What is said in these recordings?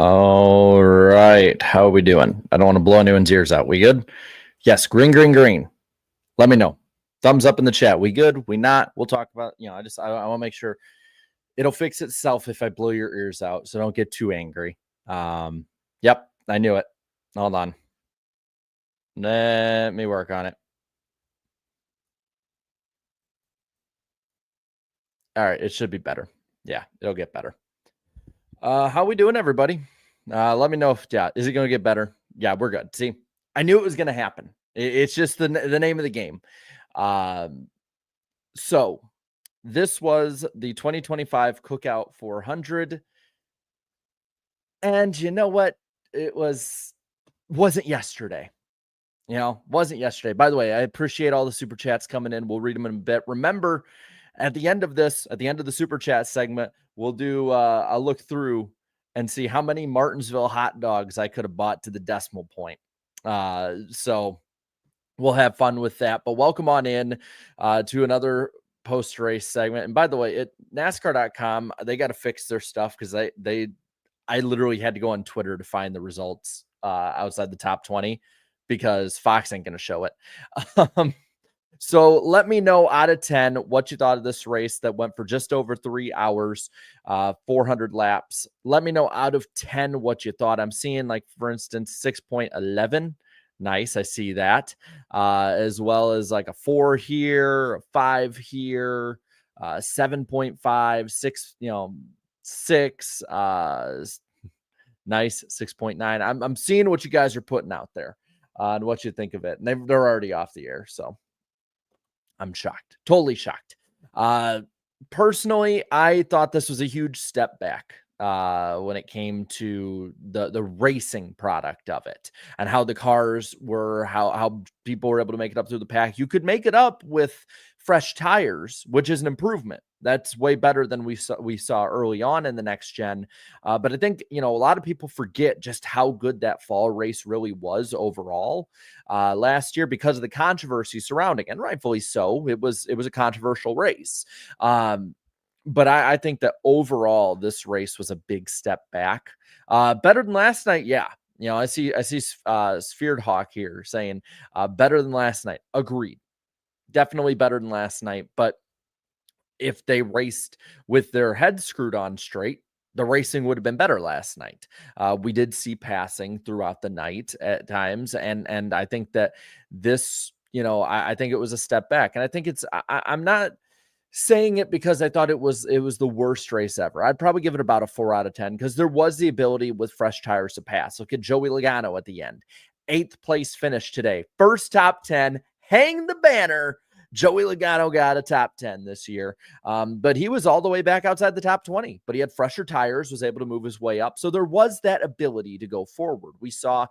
All right. How are we doing? I don't want to blow anyone's ears out. We good? Yes. Green, green, green. Let me know. Thumbs up in the chat. We good? We not? We'll talk about, I want to make sure it'll fix itself if I blow your ears out. So don't get too angry. Yep. I knew it. Hold on. Let me work on it. All right. It should be better. Yeah. It'll get better. How we doing, everybody? Let me know if, is it going to get better? Yeah, we're good. See, I knew it was going to happen. It's just the name of the game. So this was the 2025 Cookout 400. And you know what? It wasn't yesterday. Wasn't yesterday. By the way, I appreciate all the super chats coming in. We'll read them in a bit. Remember, at the end of the super chat segment, we'll do a look through and see how many Martinsville hot dogs I could have bought to the decimal point. So we'll have fun with that. But welcome on in to another post-race segment. And by the way, at NASCAR.com, they got to fix their stuff because I literally had to go on Twitter to find the results outside the top 20 because Fox ain't going to show it. So let me know out of 10 what you thought of this race that went for just over 3 hours, 400 laps. Let me know out of 10 what you thought. I'm seeing, like, for instance, 6.11. Nice. I see that. As well as like a 4 here, a 5 here, 7.5, 6, 6, nice, 6.9. I'm seeing what you guys are putting out there and what you think of it. And they're already off the air, so I'm shocked. Totally shocked. Personally, I thought this was a huge step back when it came to the racing product of it and how the cars were, how people were able to make it up through the pack. You could make it up with fresh tires, which is an improvement. That's way better than we saw early on in the next gen. But I think, a lot of people forget just how good that fall race really was overall last year because of the controversy surrounding it, and rightfully so. It was a controversial race. But I think that overall this race was a big step back. Better than last night. Yeah. I see Sphered Hawk here saying better than last night. Agreed. Definitely better than last night. But if they raced with their heads screwed on straight, the racing would have been better last night. We did see passing throughout the night at times. And I think that this, I think it was a step back. And I think I'm not saying it because I thought it was the worst race ever. I'd probably give it about a 4 out of 10 because there was the ability with fresh tires to pass. Look at Joey Logano at the end. 8th place finish today. First top 10. Hang the banner. Joey Logano got a top 10 this year, but he was all the way back outside the top 20, but he had fresher tires, was able to move his way up. So there was that ability to go forward. We saw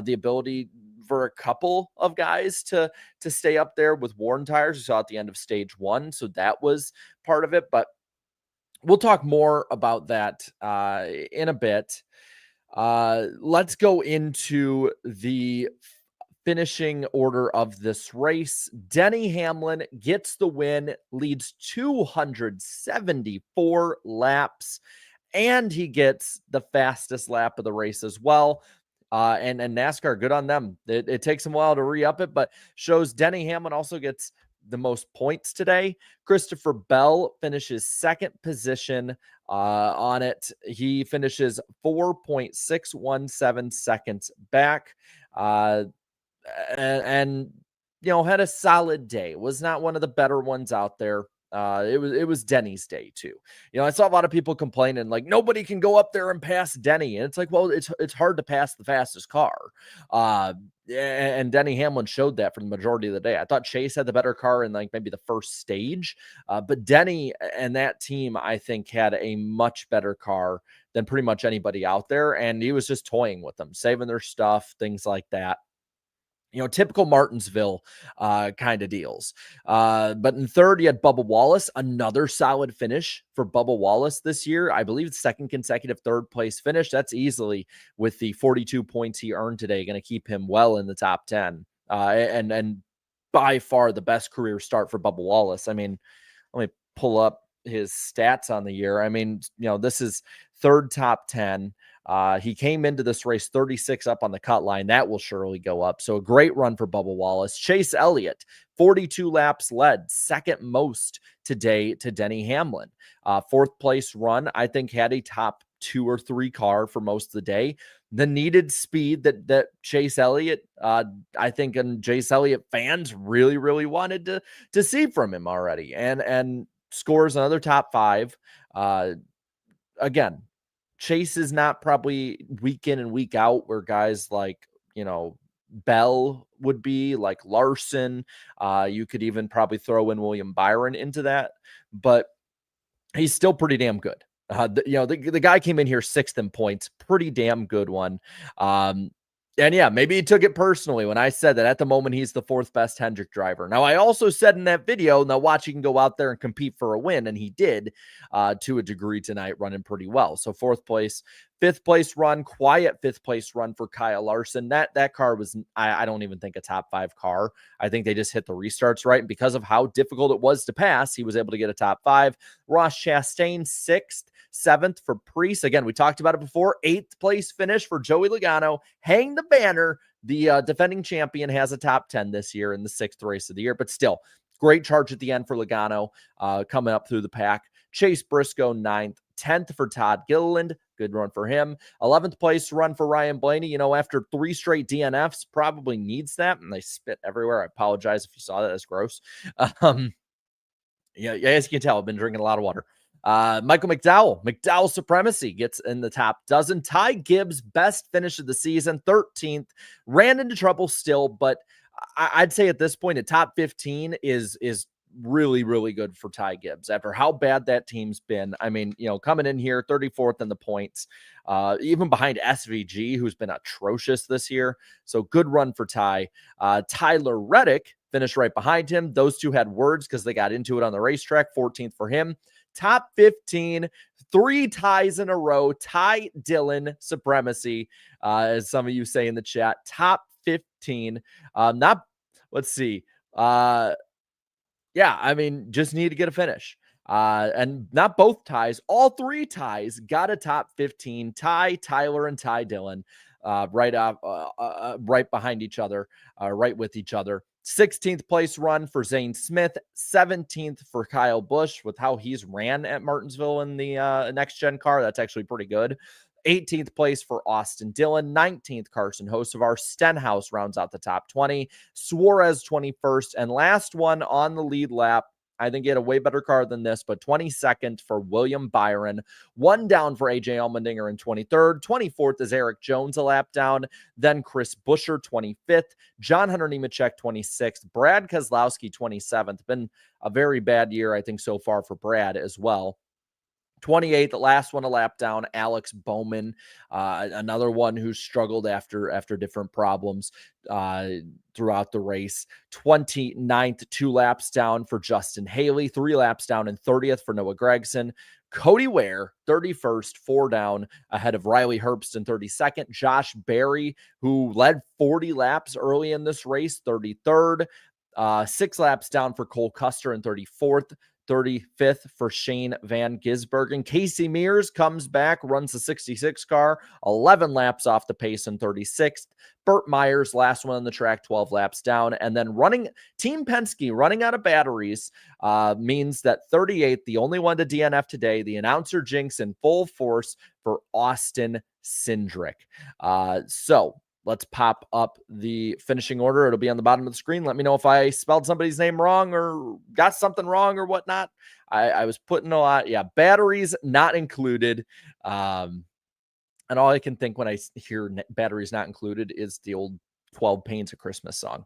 the ability for a couple of guys to stay up there with worn tires. We saw at the end of stage 1. So that was part of it, but we'll talk more about that in a bit. Let's go into the finishing order of this race. Denny Hamlin gets the win, leads 274 laps, and he gets the fastest lap of the race as well. And NASCAR, good on them. It takes them a while to re-up it, but shows Denny Hamlin also gets the most points today. Christopher Bell finishes second position on it. He finishes 4.617 seconds back. And had a solid day. Was not one of the better ones out there. It was Denny's day too. I saw a lot of people complaining like nobody can go up there and pass Denny, and it's like, well, it's hard to pass the fastest car. And Denny Hamlin showed that for the majority of the day. I thought Chase had the better car in like maybe the first stage, but Denny and that team, I think, had a much better car than pretty much anybody out there, and he was just toying with them, saving their stuff, things like that. Typical Martinsville kind of deals. But in third, you had Bubba Wallace, another solid finish for Bubba Wallace this year. I believe the second consecutive third place finish. That's easily, with the 42 points he earned today, going to keep him well in the top 10. And by far the best career start for Bubba Wallace. I mean, let me pull up his stats on the year. I mean, this is third top 10. He came into this race 36 up on the cut line. That will surely go up. So a great run for Bubba Wallace. Chase Elliott, 42 laps led, second most today to Denny Hamlin. Fourth place run, I think, had a top 2 or 3 car for most of the day. The needed speed that Chase Elliott, I think, and Chase Elliott fans really, really wanted to see from him already, and scores another top 5. Again, Chase is not probably week in and week out where guys like, Bell would be, like Larson. You could even probably throw in William Byron into that, but he's still pretty damn good. The guy came in here 6th in points, pretty damn good one. And yeah, maybe he took it personally when I said that at the moment he's the 4th best Hendrick driver. Now, I also said in that video, now watch, he can go out there and compete for a win, and he did to a degree tonight, running pretty well. So 4th place. 5th place run, quiet 5th place run for Kyle Larson. That car was, I don't even think, a top 5 car. I think they just hit the restarts right. And because of how difficult it was to pass, he was able to get a top 5. Ross Chastain, 6th. 7th for Preece. Again, we talked about it before. 8th place finish for Joey Logano. Hang the banner. The defending champion has a top 10 this year in the 6th race of the year, but still, great charge at the end for Logano coming up through the pack. Chase Briscoe, 9th. 10th for Todd Gilliland. Good run for him. 11th place run for Ryan Blaney. After 3 straight DNFs, probably needs that. And they spit everywhere. I apologize if you saw that. That's gross. Yeah, as you can tell, I've been drinking a lot of water. Michael McDowell supremacy gets in the top dozen. Ty Gibbs, best finish of the season, 13th, ran into trouble still, but I'd say at this point, a top 15 is really, really good for Ty Gibbs after how bad that team's been. I mean, coming in here 34th in the points, even behind SVG, who's been atrocious this year. So good run for Ty. Tyler Reddick finished right behind him. Those two had words because they got into it on the racetrack. 14th for him. Top 15, 3 ties in a row. Ty Dillon supremacy, as some of you say in the chat. Top 15. Let's see. Yeah, I mean, just need to get a finish. And not both ties, all 3 ties got a top 15. Ty, Tyler, and Ty Dillon right behind each other, right with each other. 16th place run for Zane Smith, 17th for Kyle Busch with how he's ran at Martinsville in the next gen car. That's actually pretty good. 18th place for Austin Dillon, 19th Carson Hocevar. Stenhouse rounds out the top 20. Suarez 21st, and last one on the lead lap. I think he had a way better car than this, but 22nd for William Byron. 1 down for AJ Allmendinger in 23rd. 24th is Eric Jones, a lap down. Then Chris Buescher, 25th. John Hunter Nemechek, 26th. Brad Keselowski, 27th. Been a very bad year, I think, so far for Brad as well. 28th, the last one a lap down, Alex Bowman, another one who struggled after different problems throughout the race. 29th, 2 laps down for Justin Haley, 3 laps down, and 30th for Noah Gragson. Cody Ware, 31st, 4 down, ahead of Riley Herbst in 32nd. Josh Berry, who led 40 laps early in this race, 33rd. 6 laps down for Cole Custer in 34th. 35th for Shane Van Gisbergen. Casey Mears comes back, runs the 66 car, 11 laps off the pace in 36th. Burt Myers, last one on the track, 12 laps down. And then Team Penske running out of batteries means that 38th, the only one to DNF today, the announcer jinx in full force for Austin Cindric. So let's pop up the finishing order. It'll be on the bottom of the screen. Let me know if I spelled somebody's name wrong or got something wrong or whatnot. I was putting a lot. Yeah, batteries not included. And all I can think when I hear batteries not included is the old 12 Pains of Christmas song.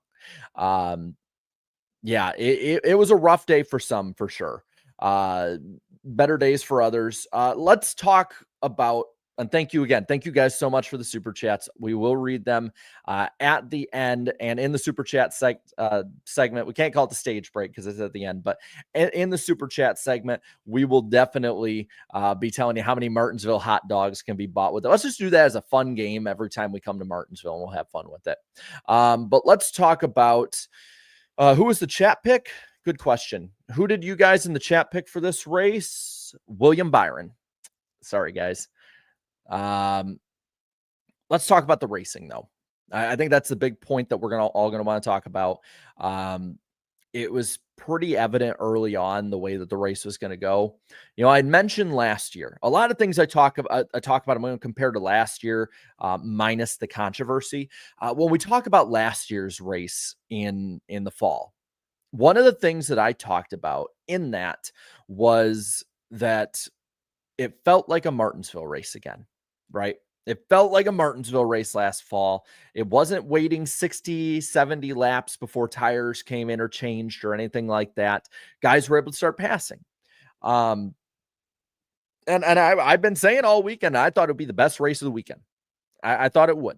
Yeah, it was a rough day for some, for sure. Better days for others. Let's talk about, and thank you again. Thank you guys so much for the super chats. We will read them at the end, and in the super chat segment. We can't call it the stage break because it's at the end, but in the super chat segment, we will definitely be telling you how many Martinsville hot dogs can be bought with it. Let's just do that as a fun game every time we come to Martinsville, and we'll have fun with it. But let's talk about who was the chat pick. Good question. Who did you guys in the chat pick for this race? William Byron. Sorry, guys. Let's talk about the racing, though. I think that's the big point that we're all going to want to talk about. It was pretty evident early on the way that the race was going to go. I mentioned last year, a lot of things I talk about, I'm going to compare to last year, minus the controversy. When we talk about last year's race in the fall, one of the things that I talked about in that was that it felt like a Martinsville race again, right? It felt like a Martinsville race last fall. It wasn't waiting 60, 70 laps before tires came interchanged or anything like that. Guys were able to start passing. And I've been saying all weekend, I thought it would be the best race of the weekend. I thought it would.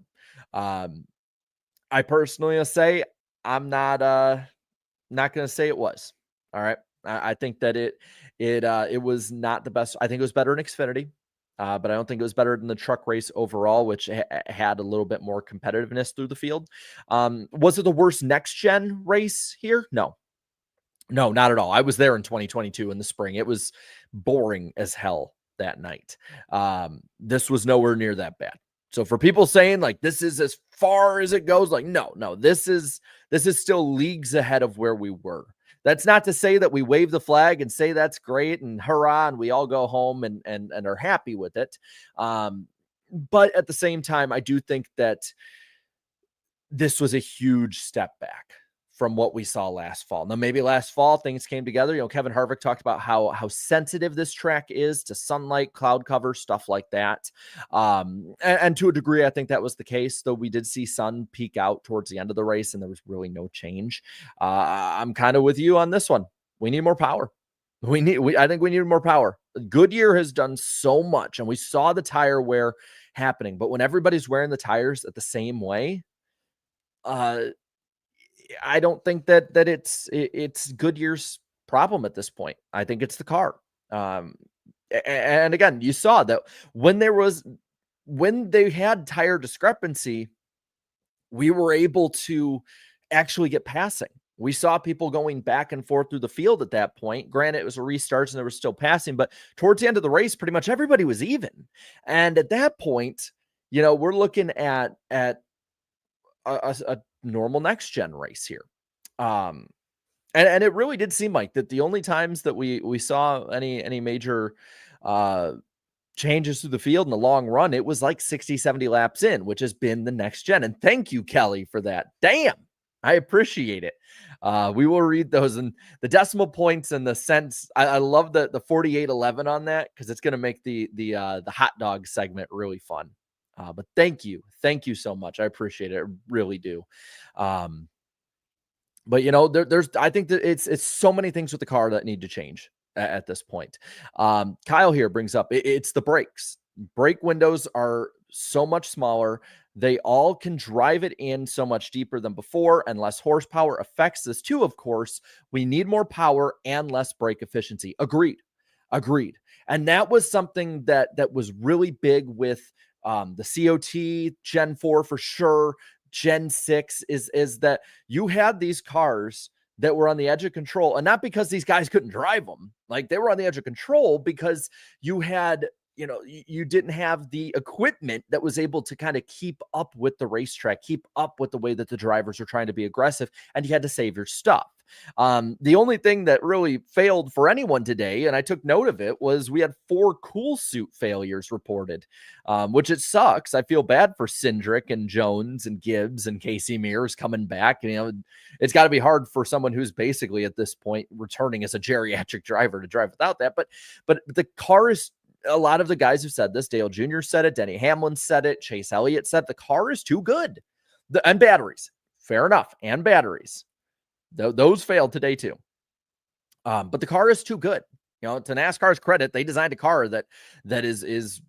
I personally say I'm not going to say it was. All right. I think that it was not the best. I think it was better in Xfinity. But I don't think it was better than the truck race overall, which had a little bit more competitiveness through the field. Was it the worst next gen race here? No, not at all. I was there in 2022 in the spring. It was boring as hell that night. This was nowhere near that bad. So for people saying like, this is as far as it goes, like, no, this is still leagues ahead of where we were. That's not to say that we wave the flag and say that's great and hurrah, and we all go home and are happy with it. But at the same time, I do think that this was a huge step back from what we saw last fall. Now, maybe last fall things came together. Kevin Harvick talked about how sensitive this track is to sunlight, cloud cover, stuff like that. And to a degree, I think that was the case, though we did see sun peak out towards the end of the race and there was really no change. I'm kind of with you on this one. We need more power. I think we need more power. Goodyear has done so much and we saw the tire wear happening, but when everybody's wearing the tires at the same way, I don't think that it's Goodyear's problem at this point. I think it's the car. And again, you saw that when they had tire discrepancy, we were able to actually get passing. We saw people going back and forth through the field at that point. Granted, it was a restart and there was still passing, but towards the end of the race, pretty much everybody was even. And at that point, we're looking at a normal next gen race here. And it really did seem like that the only times that we saw any major changes to the field in the long run, it was like 60, 70 laps in, which has been the next gen. And thank you, Kelly, for that. Damn, I appreciate it. We will read those and the decimal points and the cents. I love the 4811 on that because it's going to make the hot dog segment really fun. But thank you so much. I appreciate it. I really do. But there's I think that it's so many things with the car that need to change at this point. Kyle here brings up it's the brakes. Brake windows are so much smaller. They all can drive it in so much deeper than before, and less horsepower affects this too. Of course, we need more power and less brake efficiency. Agreed. And that was something that was really big with the COT Gen 4 for sure. Gen 6 is that you had these cars that were on the edge of control, and not because these guys couldn't drive them. Like, they were on the edge of control because you had, you didn't have the equipment that was able to kind of keep up with the racetrack, keep up with the way that the drivers were trying to be aggressive, and you had to save your stuff. The only thing that really failed for anyone today, and I took note of it, was we had 4 cool suit failures reported, which it sucks. I feel bad for Cindric and Jones and Gibbs and Casey Mears coming back. It's got to be hard for someone who's basically at this point returning as a geriatric driver to drive without that. But the car is, a lot of the guys who said this, Dale Jr. said it, Denny Hamlin said it, Chase Elliott said the car is too good. And batteries, fair enough, and batteries. Those failed today too. But the car is too good. To NASCAR's credit, they designed a car that is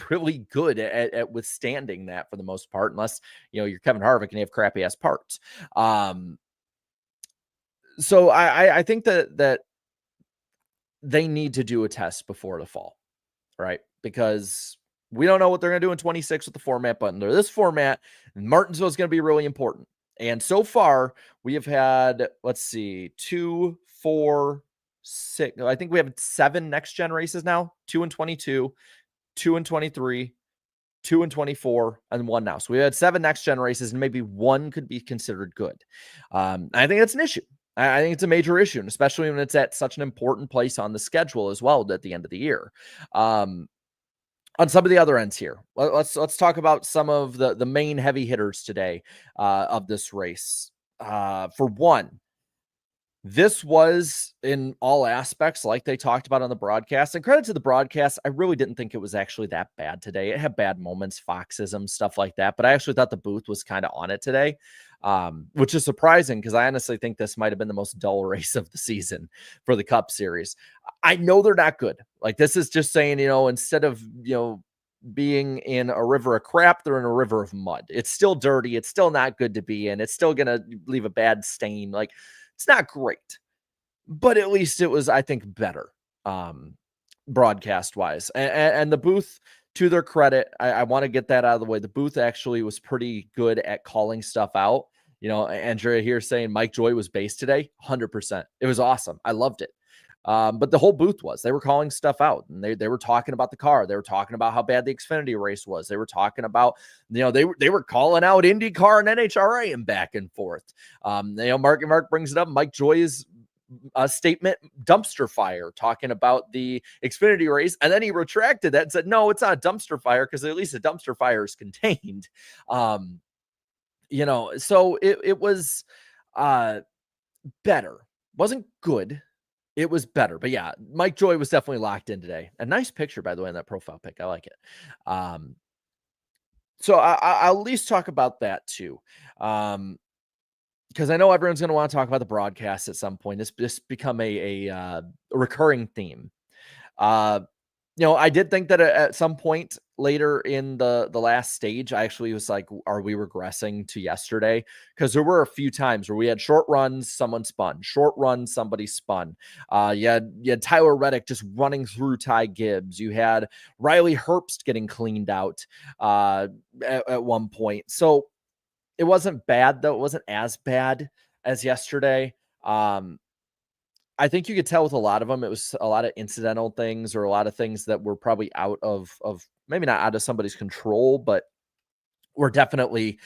really good at withstanding that for the most part, unless you're Kevin Harvick and you have crappy ass parts. So I think that they need to do a test before the fall, right? Because we don't know what they're going to do in 26 with the format, but under this format, Martinsville is going to be really important. And so far, we have had, let's see, 2, 4, 6. I think we have 7 next gen races now, 2 and 22, 2 and 23, 2 and 24, and 1 now. So we had 7 next gen races, and maybe 1 could be considered good. I think that's an issue. I think it's a major issue, and especially when it's at such an important place on the schedule as well at the end of the year. On some of the other ends here, let's talk about some of the main heavy hitters today of this race. For one, this was in all aspects like they talked about on the broadcast, and credit to the broadcast. I really didn't think it was actually that bad today. It had bad moments, foxism, stuff like that, but I actually thought the booth was kind of on it today, which is surprising because I honestly think this might have been the most dull race of the season for the Cup Series. I know they're not good. Like, this is just saying, instead of, being in a river of crap, they're in a river of mud. It's still dirty. It's still not good to be in. It's still going to leave a bad stain. Like, it's not great, but at least it was, I think, better broadcast wise. And the booth, to their credit, I want to get that out of the way. The booth actually was pretty good at calling stuff out. Andrea here saying Mike Joy was based today. 100%. It was awesome. I loved it. But the whole booth they were calling stuff out, and they were talking about the car. They were talking about how bad the Xfinity race was. They were talking about, they were calling out IndyCar and NHRA and back and forth. Mark brings it up. Mike Joy's statement, dumpster fire, talking about the Xfinity race. And then he retracted that and said, no, it's not a dumpster fire because at least a dumpster fire is contained. So it was better. Wasn't good. It was better, but yeah, Mike Joy was definitely locked in today. A nice picture, by the way, in that profile pic. I like it. So I'll at least talk about that too. Because I know everyone's going to want to talk about the broadcast at some point. This become a recurring theme. I did think that at some point later in the last stage, I actually was like, are we regressing to yesterday? Because there were a few times where we had short runs, someone spun, short runs, somebody spun. You had Tyler Reddick just running through Ty Gibbs. You had Riley Herbst getting cleaned out at one point. So it wasn't bad, though. It wasn't as bad as yesterday. I think you could tell with a lot of them, it was a lot of incidental things or a lot of things that were probably out of maybe not out of somebody's control, but were definitely,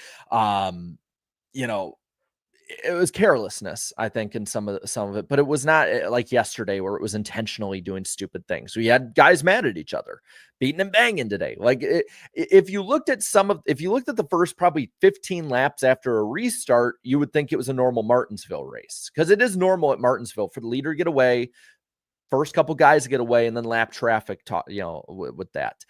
it was carelessness, I think, in some of it, but it was not like yesterday where it was intentionally doing stupid things. We had guys mad at each other, beating and banging today. Like, if you looked at the first probably 15 laps after a restart, you would think it was a normal Martinsville race, because it is normal at Martinsville for the leader to get away, first couple guys to get away, and then lap traffic, with that.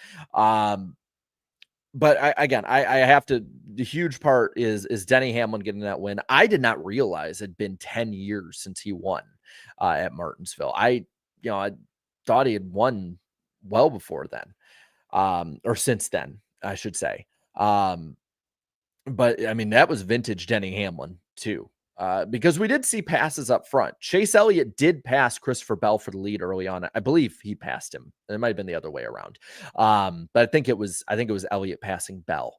But I have to. The huge part is Denny Hamlin getting that win. I did not realize it'd been 10 years since he won at Martinsville. I thought he had won well before then, or since then, I should say. But I mean, that was vintage Denny Hamlin too. Because we did see passes up front. Chase Elliott did pass Christopher Bell for the lead early on. I believe he passed him. It might have been the other way around. But I think it was Elliott passing Bell.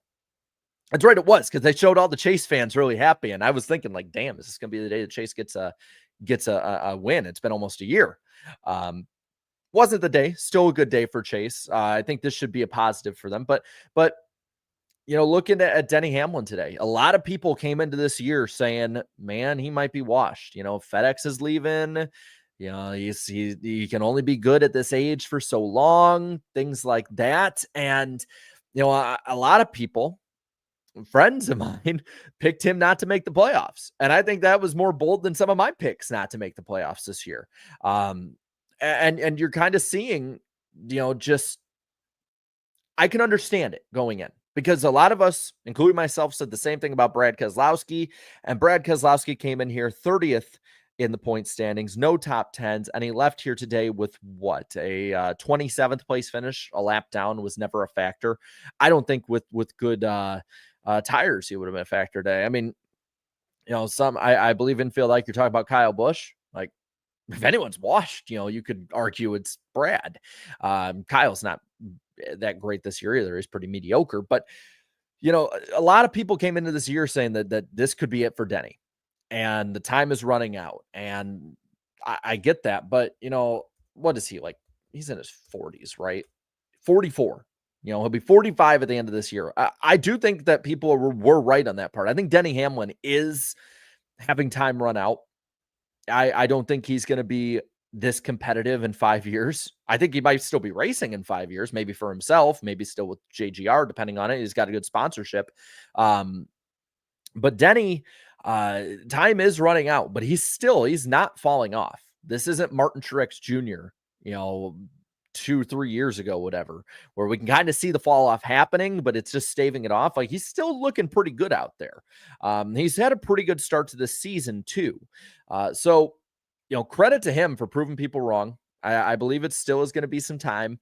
That's right, it was, because they showed all the Chase fans really happy, and I was thinking, like, damn, is this going to be the day that Chase gets a win? It's been almost a year. Wasn't the day. Still a good day for Chase. I think this should be a positive for them, but looking at Denny Hamlin today, a lot of people came into this year saying, man, he might be washed. FedEx is leaving. He can only be good at this age for so long, things like that. And, a lot of people, friends of mine, picked him not to make the playoffs. And I think that was more bold than some of my picks not to make the playoffs this year. And you're kind of seeing, just, I can understand it going in, because a lot of us, including myself, said the same thing about Brad Keselowski, and Brad Keselowski came in here 30th in the point standings, no top 10s, and he left here today with a 27th place finish. A lap down was never a factor. I don't think with good tires he would have been a factor today. I mean, I believe in feel like you're talking about Kyle Busch. Like, if anyone's washed, you could argue it's Brad. Kyle's not that great this year either. He's pretty mediocre, but A lot of people came into this year saying that this could be it for Denny, and the time is running out. And I get that, but what is he like? He's in his 40s, right? 44. He'll be 45 at the end of this year. I do think that people were right on that part. I think Denny Hamlin is having time run out. I don't think he's going to be this competitive in 5 years. I think he might still be racing in 5 years, maybe for himself, maybe still with JGR, depending on it. He's got a good sponsorship. But Denny, time is running out, but he's not falling off. This isn't Martin Truex Jr., 2-3 years ago, whatever, where we can kind of see the fall off happening, but it's just staving it off. Like, he's still looking pretty good out there. He's had a pretty good start to this season too. So, credit to him for proving people wrong. I believe it still is going to be some time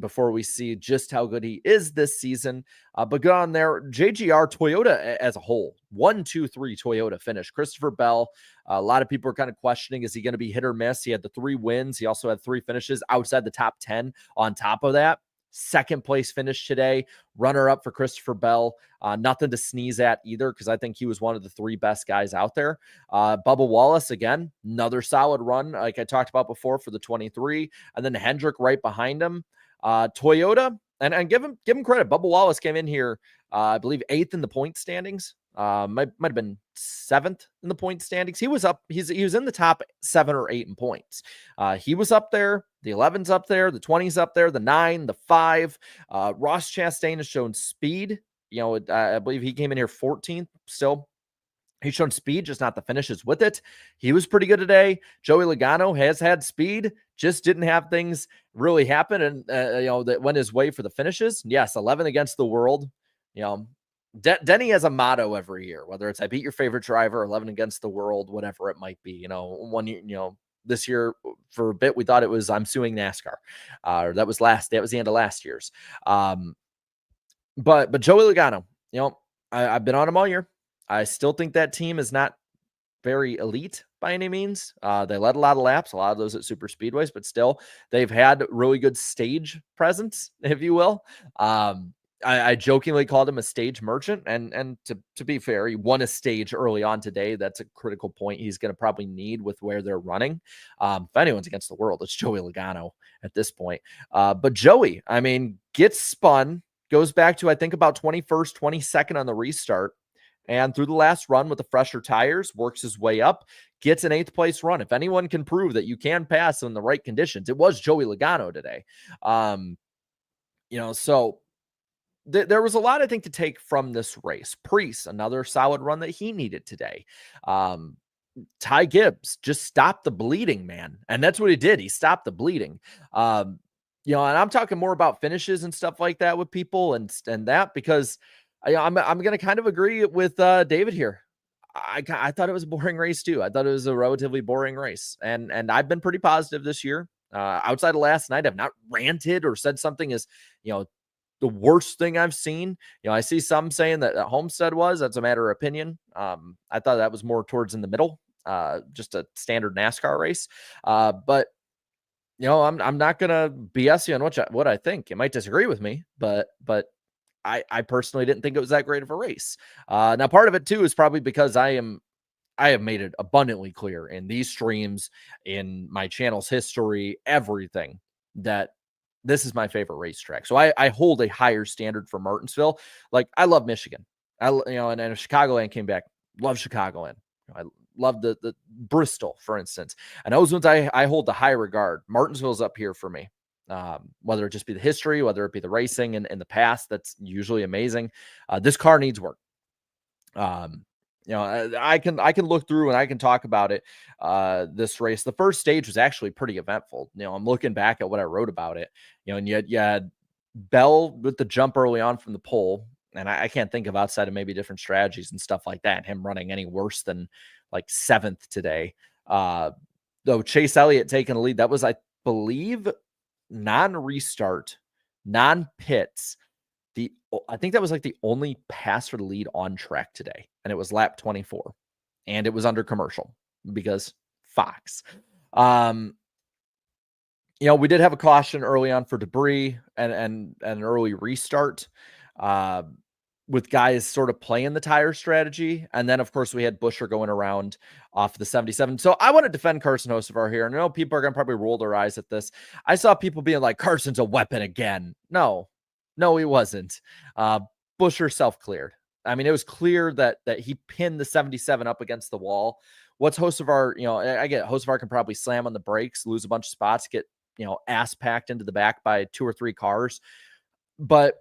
before we see just how good he is this season. But good on there. JGR, Toyota as a whole, 1-2-3 Toyota finish. Christopher Bell, a lot of people are kind of questioning, is he going to be hit or miss? He had the 3 wins. He also had 3 finishes outside the top 10 on top of that. Second place finish today, runner up for Christopher Bell. Nothing to sneeze at either, because I think he was one of the 3 best guys out there. Bubba Wallace, again, another solid run, like I talked about before, for the 23, and then Hendrick right behind him. Toyota, and give him credit. Bubba Wallace came in here, I believe 8th in the point standings. Might have been 7th in the point standings. He was up. He was in the top 7 or 8 in points. He was up there. The 11's up there. The 20's up there. The 9, the 5. Ross Chastain has shown speed. I believe he came in here 14th. Still, he's shown speed, just not the finishes with it. He was pretty good today. Joey Logano has had speed, just didn't have things really happen, and that went his way for the finishes. Yes, 11 against the world. Denny has a motto every year, whether it's I beat your favorite driver, 11 against the world, whatever it might be. One year, this year for a bit, we thought it was I'm suing NASCAR. That was the end of last year's. But Joey Logano, I've been on him all year. I still think that team is not very elite by any means. They led a lot of laps, a lot of those at super speedways, but still they've had really good stage presence, if you will. I jokingly called him a stage merchant, and to be fair, he won a stage early on today. That's a critical point he's going to probably need with where they're running. If anyone's against the world, it's Joey Logano at this point. But Joey, gets spun, goes back to, I think, about 21st, 22nd on the restart, and through the last run with the fresher tires, works his way up, gets an 8th place run. If anyone can prove that you can pass in the right conditions, it was Joey Logano today. So there was a lot, I think, to take from this race. Preece, another solid run that he needed today. Ty Gibbs just stopped the bleeding, man. And that's what he did. He stopped the bleeding. And I'm talking more about finishes and stuff like that with people and that, because I'm going to kind of agree with David here. I thought it was a boring race too. I thought it was a relatively boring race. And I've been pretty positive this year. Outside of last night, I've not ranted or said something as, the worst thing I've seen. I see some saying that Homestead that's a matter of opinion. I thought that was more towards in the middle, just a standard NASCAR race. But I'm not gonna BS you on what I think. You might disagree with me, but I personally didn't think it was that great of a race. Now part of it too is probably because I have made it abundantly clear in these streams, in my channel's history, everything, that this is my favorite racetrack. So I hold a higher standard for Martinsville. Like, I love Michigan. And if Chicagoland came back, love Chicagoland. I love the Bristol, for instance. And those ones I hold the high regard. Martinsville's up here for me. Whether it just be the history, whether it be the racing in the past, that's usually amazing. This car needs work. I can look through and I can talk about it. This race, the first stage was actually pretty eventful. I'm looking back at what I wrote about it, and yet you had Bell with the jump early on from the pole. And I can't think of, outside of maybe different strategies and stuff like that, him running any worse than like 7th today. Though Chase Elliott taking the lead, that was, I believe, non-restart, non-pits. I think that was like the only pass for the lead on track today. And it was lap 24. And it was under commercial because Fox. We did have a caution early on for debris and an early restart. with guys sort of playing the tire strategy. And then, of course, we had Buescher going around off the 77. So I want to defend Carson Hocevar here. And I know people are going to probably roll their eyes at this. I saw people being like, Carson's a weapon again. No, he wasn't. Buescher self-cleared. I mean, it was clear that he pinned the 77 up against the wall. What's Hocevar, I get Hocevar can probably slam on the brakes, lose a bunch of spots, get, ass packed into the back by 2 or 3 cars. But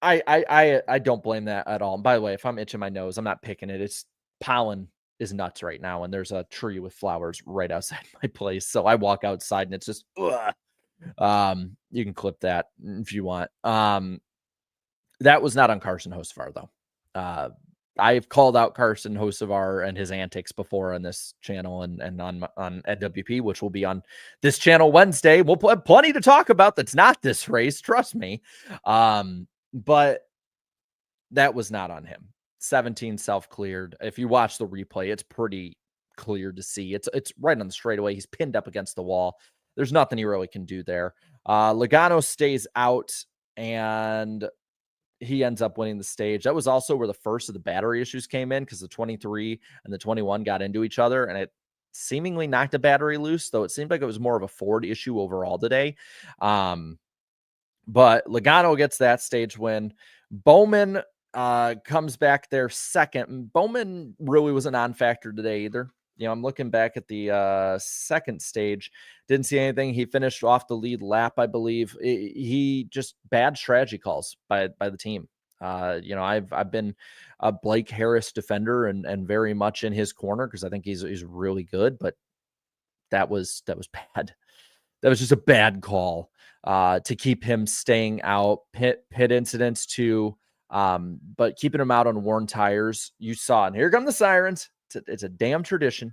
I don't blame that at all. And by the way, if I'm itching my nose, I'm not picking it. It's pollen is nuts right now, and there's a tree with flowers right outside my place. So I walk outside and it's just ugh. You can clip that if you want. That was not on Carson Hocevar though. I've called out Carson Hocevar and his antics before on this channel and on NWP, which will be on this channel Wednesday. We'll have plenty to talk about that's not this race, trust me. But that was not on him. 17 self-cleared. If you watch the replay, it's pretty clear to see. It's right on the straightaway. He's pinned up against the wall. There's nothing he really can do there. Logano stays out, and he ends up winning the stage. That was also where the first of the battery issues came in, because the 23 and the 21 got into each other, and it seemingly knocked a battery loose, though it seemed like it was more of a Ford issue overall today. But Logano gets that stage win. Bowman comes back there second. Bowman really was a non-factor today either. I'm looking back at the second stage, didn't see anything. He finished off the lead lap, I believe. He just bad strategy calls by the team. I've been a Blake Harris defender and very much in his corner, because I think he's really good, but that was bad. That was just a bad call to keep him staying out. Pit incidents too, but keeping him out on worn tires. You saw, and here come the sirens. It's a damn tradition.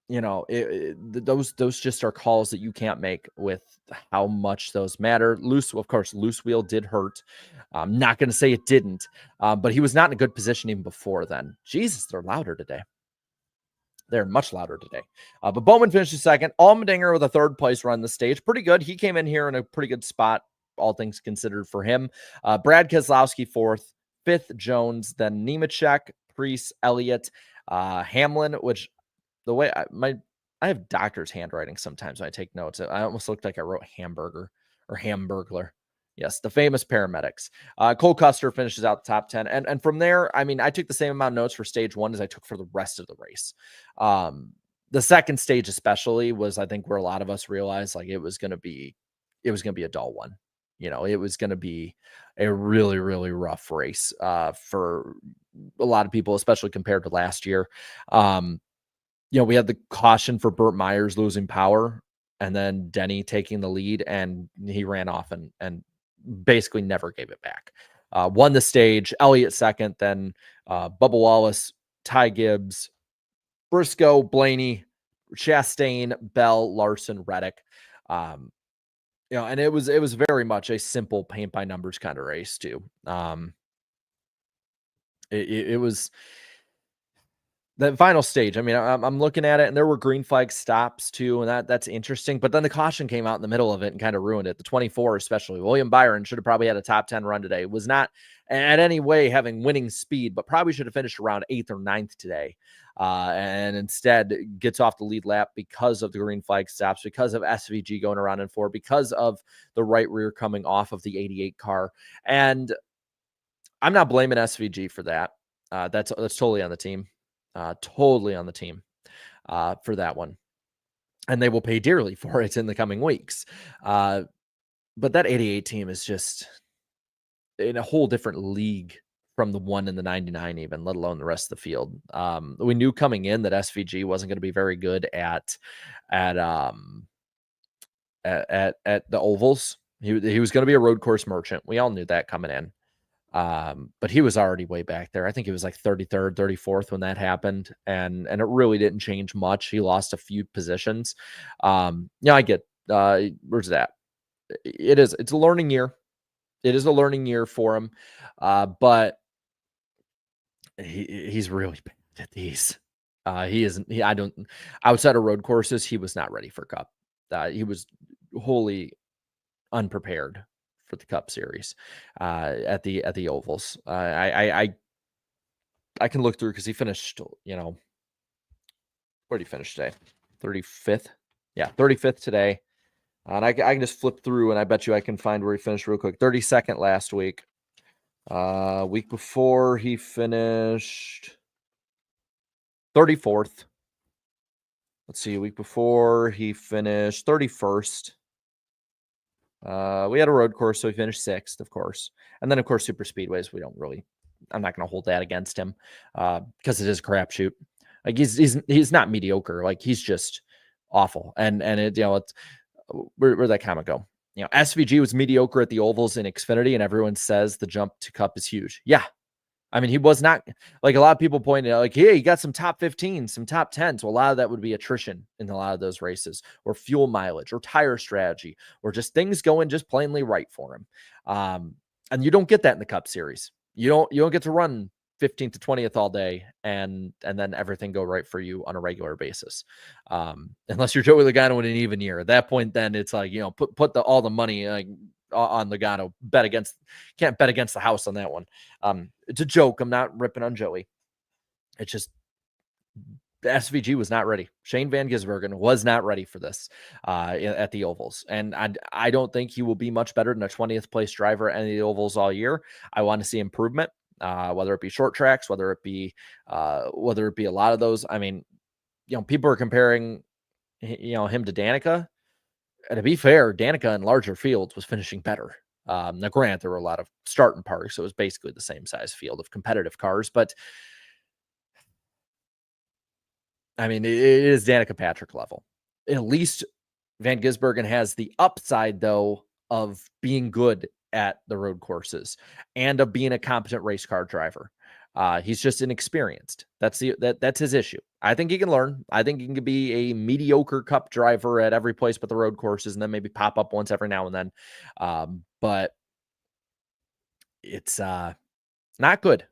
Those just are calls that you can't make with how much those matter. Loose wheel did hurt. I'm not going to say it didn't, but he was not in a good position even before then. Jesus, they're louder today. They're much louder today. But Bowman finishes second. Allmendinger with a third place run the stage. Pretty good. He came in here in a pretty good spot, all things considered, for him. Brad Keselowski fourth. Fifth, Jones. Then Nemechek, Preece, Elliott, Hamlin, which the way I have doctor's handwriting sometimes when I take notes. I almost looked like I wrote hamburger or hamburglar. Yes, the famous paramedics. Cole Custer finishes out the top 10. And from there, I mean, I took the same amount of notes for stage one as I took for the rest of the race. The second stage especially was, I think, where a lot of us realized like it was going to be a dull one. It was going to be a really, really rough race for a lot of people, especially compared to last year. We had the caution for Burt Myers losing power, and then Denny taking the lead, and he ran off and basically never gave it back. Won the stage. Elliott second, then Bubba Wallace, Ty Gibbs, Briscoe, Blaney, Chastain, Bell, Larson, Reddick. And it was very much a simple paint by numbers kind of race too. It was the final stage. I mean, I'm looking at it, and there were green flag stops too, and that's interesting. But then the caution came out in the middle of it and kind of ruined it. The 24, especially William Byron, should have probably had a top 10 run today. Was not at any way having winning speed, but probably should have finished around 8th or 9th today. And instead gets off the lead lap because of the green flag stops, because of SVG going around in 4, because of the right rear coming off of the 88 car. And I'm not blaming SVG for that. That's totally on the team. Totally on the team for that one. And they will pay dearly for it in the coming weeks. But that 88 team is just in a whole different league from the 1 and the 99 even, let alone the rest of the field. We knew coming in that SVG wasn't going to be very good at the ovals. He was going to be a road course merchant. We all knew that coming in. But he was already way back there. I think he was like 33rd, 34th when that happened. And it really didn't change much. He lost a few positions. I get, where's that? It's a learning year. It is a learning year for him. But he's really bad at these. Outside of road courses, he was not ready for Cup. He was wholly unprepared for the Cup Series at the ovals. I can look through because he finished, where did he finish today? 35th. Yeah, 35th today. And I can just flip through, and I bet you I can find where he finished real quick. 32nd last week. Week before he finished 34th. Let's see. Week before he finished 31st. We had a road course, so he finished 6th, of course. And then, of course, super speedways. I'm not going to hold that against him because it is a crapshoot. Like he's not mediocre. Like he's just awful. And it's where'd that comment go? SVG was mediocre at the ovals in Xfinity, and everyone says the jump to Cup is huge. Yeah. I mean, he was not, like a lot of people pointed out, like, hey, he got some top 15, some top 10s. Well, a lot of that would be attrition in a lot of those races, or fuel mileage, or tire strategy, or just things going just plainly right for him. And you don't get that in the Cup Series. You don't get to run 15th to 20th all day and then everything go right for you on a regular basis. Unless you're Joey Logano in an even year. At that point, then it's like, put all the money on Logano, can't bet against the house on that one. It's a joke. I'm not ripping on Joey. It's just the SVG was not ready. Shane Van Gisbergen was not ready for this at the ovals. And I don't think he will be much better than a 20th place driver at the ovals all year. I want to see improvement. Whether it be short tracks, whether it be a lot of those. I mean, people are comparing, him to Danica. And to be fair, Danica in larger fields was finishing better. Now, granted, there were a lot of starting parks, so it was basically the same size field of competitive cars. But I mean, it is Danica Patrick level. At least Van Gisbergen has the upside, though, of being good at the road courses and of being a competent race car driver. He's just inexperienced. That's his issue. I think he can learn. I think he can be a mediocre Cup driver at every place but the road courses, and then maybe pop up once every now and then. But it's not good.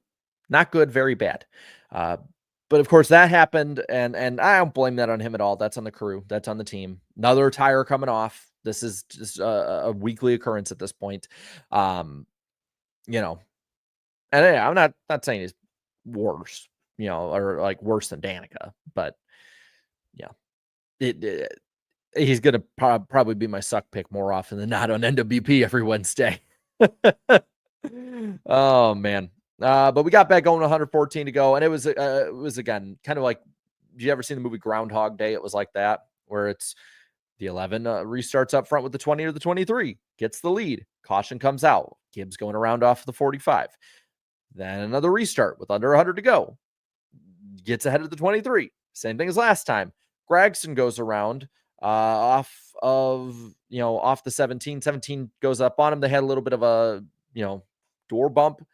Not good, very bad. But of course that happened, and I don't blame that on him at all. That's on the crew. That's on the team. Another tire coming off. This is just a weekly occurrence at this point. And I'm not saying he's worse, or like worse than Danica, but yeah, he's going to probably be my suck pick more often than not on NWP every Wednesday. Oh man. But we got back going 114 to go. And it was again, kind of like, did you ever see the movie Groundhog Day? It was like that, where it's the 11 restarts up front with the 20 or the 23, gets the lead. Caution comes out. Gibbs going around off the 45. Then another restart with under 100 to go. Gets ahead of the 23. Same thing as last time. Gragson goes around off the 17. 17 goes up on him. They had a little bit of a, door bump.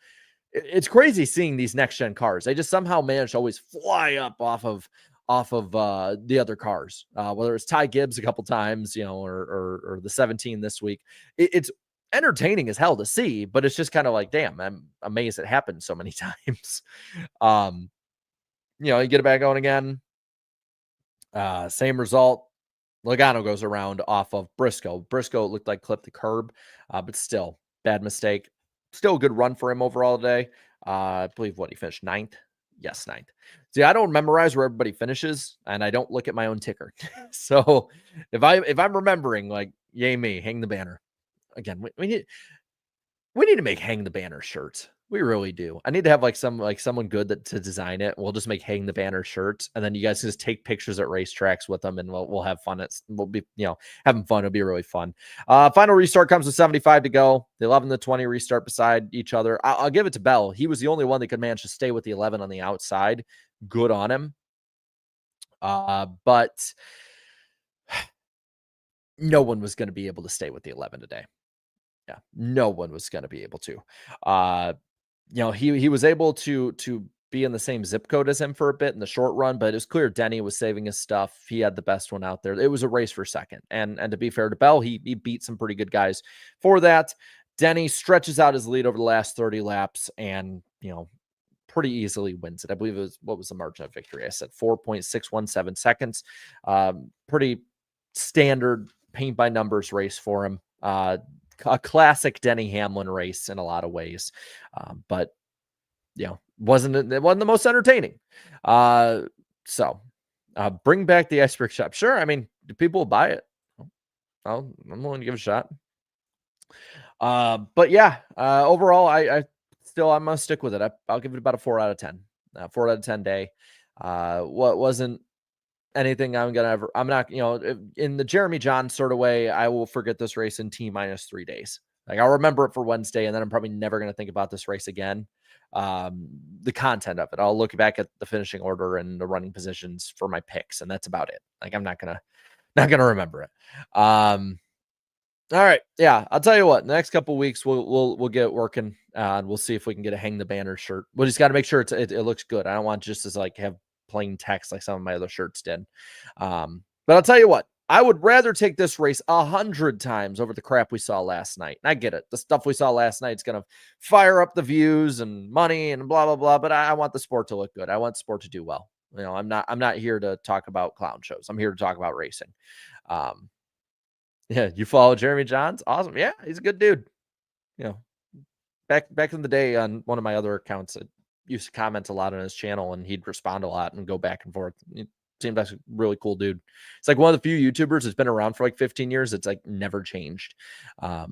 It's crazy seeing these next gen cars. They just somehow manage to always fly up off of the other cars, whether it's Ty Gibbs a couple times, or the 17 this week. It's entertaining as hell to see, but it's just kind of like, damn, I'm amazed it happened so many times. You get it back going again. Same result. Logano goes around off of Briscoe. Briscoe looked like clipped the curb, but still bad mistake. Still a good run for him overall today. I believe he finished 9th. Yes, 9th. See, I don't memorize where everybody finishes, and I don't look at my own ticker. So if I'm remembering, like, yay me, hang the banner. Again, we need to make hang the banner shirts. We really do. I need to have someone good to design it. We'll just make hang the banner shirts, and then you guys can just take pictures at racetracks with them, and we'll have fun. We'll be having fun. It'll be really fun. Final restart comes with 75 to go. The 11 and the 20 restart beside each other. I'll give it to Bell. He was the only one that could manage to stay with the 11 on the outside. Good on him. But no one was going to be able to stay with the 11 today. Yeah, no one was going to be able to. He was able to be in the same zip code as him for a bit in the short run, but it was clear Denny was saving his stuff. He had the best one out there. It was a race for second. And to be fair to Bell, he beat some pretty good guys for that. Denny stretches out his lead over the last 30 laps and, pretty easily wins it. I believe what was the margin of victory? I said 4.617 seconds. Pretty standard paint by numbers race for him. a classic Denny Hamlin race in a lot of ways. But you know, it wasn't the most entertaining. So bring back the iceberg shop. Sure. I mean, do people buy it? I'm willing to give it a shot. But yeah, overall, I'm gonna stick with it. I'll give it about a 4 out of 10. 4 out of 10 day. What wasn't anything I'm not, in the Jeremy John sort of way, I will forget this race in T-3 days. Like, I'll remember it for Wednesday, and then I'm probably never going to think about this race again. The content of it, I'll look back at the finishing order and the running positions for my picks, and that's about it. Like, I'm not gonna remember it. All right, yeah, I'll tell you what. The next couple weeks, we'll get working, and we'll see if we can get a hang the banner shirt. We just got to make sure it looks good. I don't want just as like have plain text like some of my other shirts did. But I'll tell you what, I would rather take this race 100 times over the crap we saw last night. And I get it. The stuff we saw last night is going to fire up the views and money and blah, blah, blah. But I want the sport to look good. I want sport to do well. I'm not here to talk about clown shows. I'm here to talk about racing. Yeah. You follow Jeremy Johns? Awesome. Yeah. He's a good dude. Back in the day on one of my other accounts, I used to comment a lot on his channel, and he'd respond a lot and go back and forth. It seemed like a really cool dude. It's like one of the few YouTubers that's been around for like 15 years. It's like never changed. But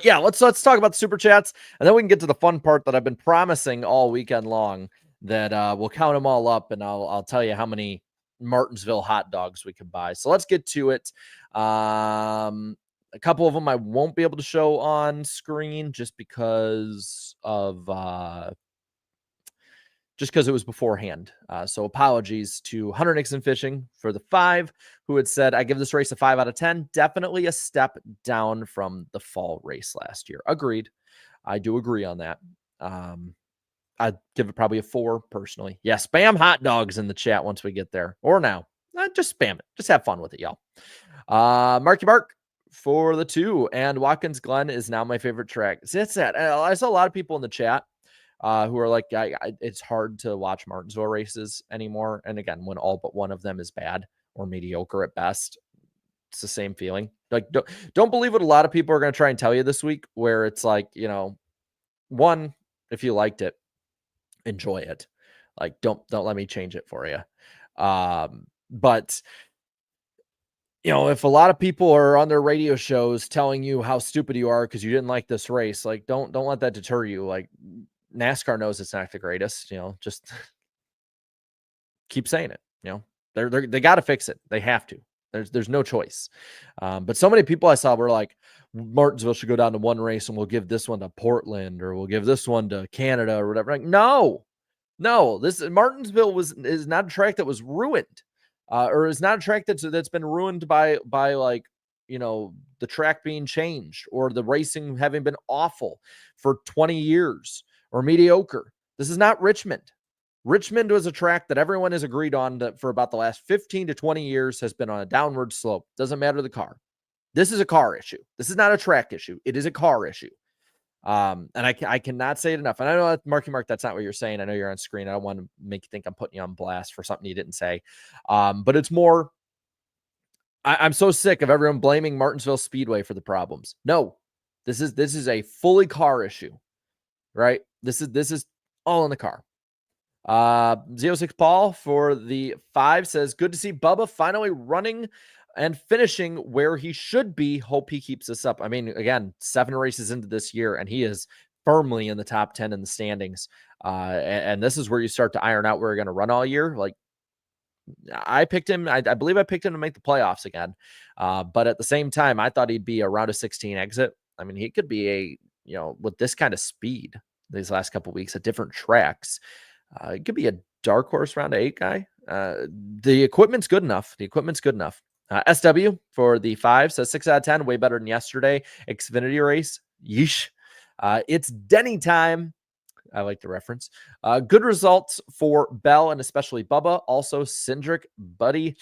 yeah, let's talk about the super chats, and then we can get to the fun part that I've been promising all weekend long, that we'll count them all up, and I'll tell you how many Martinsville hot dogs we could buy. So let's get to it. A couple of them I won't be able to show on screen just because it was beforehand. So apologies to Hunter Nixon Fishing for the 5, who had said, I give this race a 5 out of 10. Definitely a step down from the fall race last year. Agreed. I do agree on that. I'd give it probably a 4 personally. Yeah, spam hot dogs in the chat once we get there. Or now. Just spam it. Just have fun with it, y'all. Marky Mark for the 2, and Watkins Glen is now my favorite track. See, that's that. I saw a lot of people in the chat who are like, it's hard to watch Martinsville races anymore. And again, when all but one of them is bad or mediocre at best, it's the same feeling. Like, don't believe what a lot of people are going to try and tell you this week, where it's like, one, if you liked it, enjoy it. Like, don't let me change it for you. But if a lot of people are on their radio shows telling you how stupid you are because you didn't like this race, like, don't let that deter you. Like, NASCAR knows it's not the greatest, just keep saying it. They got to fix it. They have to. There's no choice. But so many people I saw were like, Martinsville should go down to one race, and we'll give this one to Portland, or we'll give this one to Canada or whatever. Like, no, this Martinsville is not a track that was ruined. Or is not a track that's been ruined by like, the track being changed or the racing having been awful for 20 years or mediocre. This is not Richmond. Richmond was a track that everyone has agreed on that for about the last 15 to 20 years has been on a downward slope. Doesn't matter the car. This is a car issue. This is not a track issue. It is a car issue. And I cannot say it enough. And I know that Marky Mark, that's not what you're saying. I know you're on screen. I don't want to make you think I'm putting you on blast for something you didn't say. But it's more, I'm so sick of everyone blaming Martinsville Speedway for the problems. No, this is a fully car issue, right? This is all in the car. 06 Paul for the 5 says, good to see Bubba finally running and finishing where he should be. Hope he keeps this up. I mean, again, 7 races into this year, and he is firmly in the top 10 in the standings. And this is where you start to iron out where you're going to run all year. Like, I picked him. I believe I picked him to make the playoffs again. But at the same time, I thought he'd be a round of 16 exit. I mean, he could be with this kind of speed these last couple of weeks at different tracks, it could be a dark horse round of 8 guy. The equipment's good enough. SW for the 5 says 6 out of 10, way better than yesterday. Xfinity race. Yeesh. It's Denny time. I like the reference. Good results for Bell and especially Bubba. Also, Cindric, buddy.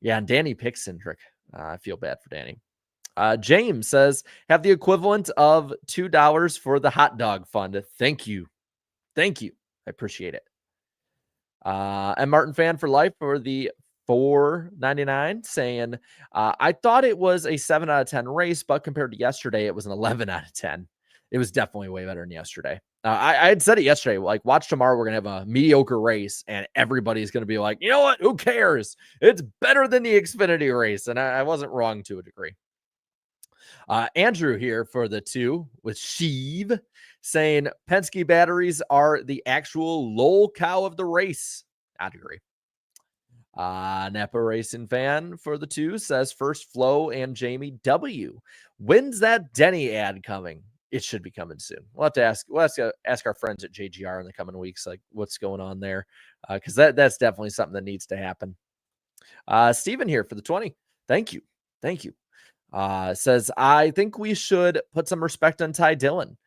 Yeah, and Danny picked Cindric. I feel bad for Danny. James says, have the equivalent of $2 for the hot dog fund. Thank you. I appreciate it. And Martin Fan for life for the 499 saying, I thought it was a 7 out of 10 race, but compared to yesterday, it was an 11 out of 10. It was definitely way better than yesterday. I had said it yesterday, like, watch tomorrow, we're going to have a mediocre race, and everybody's going to be like, you know what? Who cares? It's better than the Xfinity race. And I wasn't wrong to a degree. Andrew here for the 2 with Sheev saying Penske batteries are the actual lol cow of the race. I'd agree. Napa Racing fan for the 2 says first Flo and Jamie W. When's that Denny ad coming? It should be coming soon. We'll have to ask our friends at JGR in the coming weeks, like what's going on there. Because that's definitely something that needs to happen. Steven here for the 20. Thank you. Says, I think we should put some respect on Ty Dillon.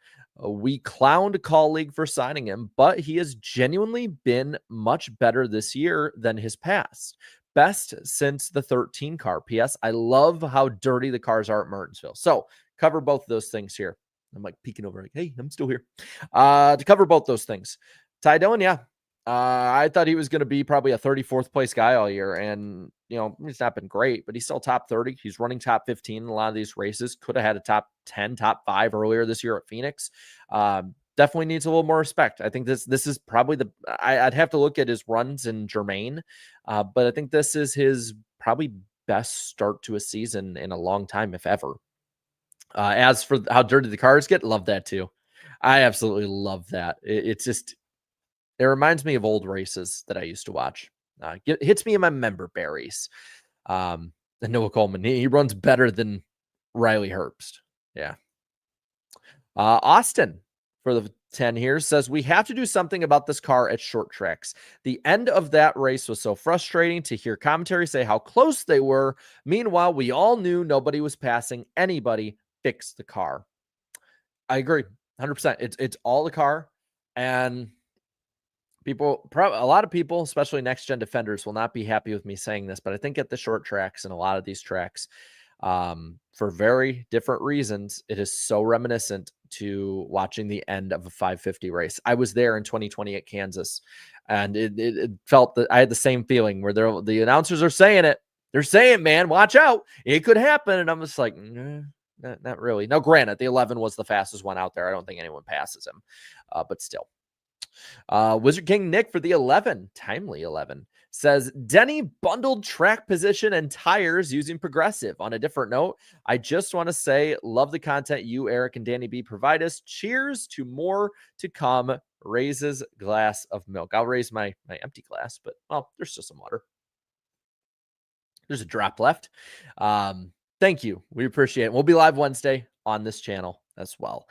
We clowned colleague for signing him, but he has genuinely been much better this year than his past. Best since the 13 car. P.S. I love how dirty the cars are at Martinsville. So cover both of those things here. I'm like peeking over like, hey, I'm still here. To cover both those things. Ty Dillon, yeah. I thought he was going to be probably a 34th place guy all year. And, you know, he's not been great, but he's still top 30. He's running top 15 in a lot of these races. Could have had a top 10, top 5 earlier this year at Phoenix. Definitely needs a little more respect. I think this is probably I'd have to look at his runs in Germain. But I think this is his probably best start to a season in a long time, if ever. As for how dirty the cars get, love that too. I absolutely love that. It's just, it reminds me of old races that I used to watch. It hits me in my member berries. And Noah Coleman, he runs better than Riley Herbst. Yeah. Austin for the 10 here says, we have to do something about this car at short tracks. The end of that race was so frustrating to hear commentary say how close they were. Meanwhile, we all knew nobody was passing anybody. Fix the car. I agree 100%. It's all the car, and a lot of people, especially next gen defenders, will not be happy with me saying this, but I think at the short tracks and a lot of these tracks, for very different reasons, it is so reminiscent to watching the end of a 550 race. I was there in 2020 at Kansas, and it felt that I had the same feeling where the announcers are saying it. They're saying, man, watch out. It could happen. And I'm just like, not really. Now, granted, the 11 was the fastest one out there. I don't think anyone passes him, but still. Wizard King Nick for the 11, timely 11, says Denny bundled track position and tires using Progressive. On a different note, I just want to say, love the content you, Eric, and Danny B provide us. Cheers to more to come. Raises glass of milk. I'll raise my empty glass, but well, there's still some water. There's a drop left. Thank you. We appreciate it. We'll be live Wednesday on this channel as well.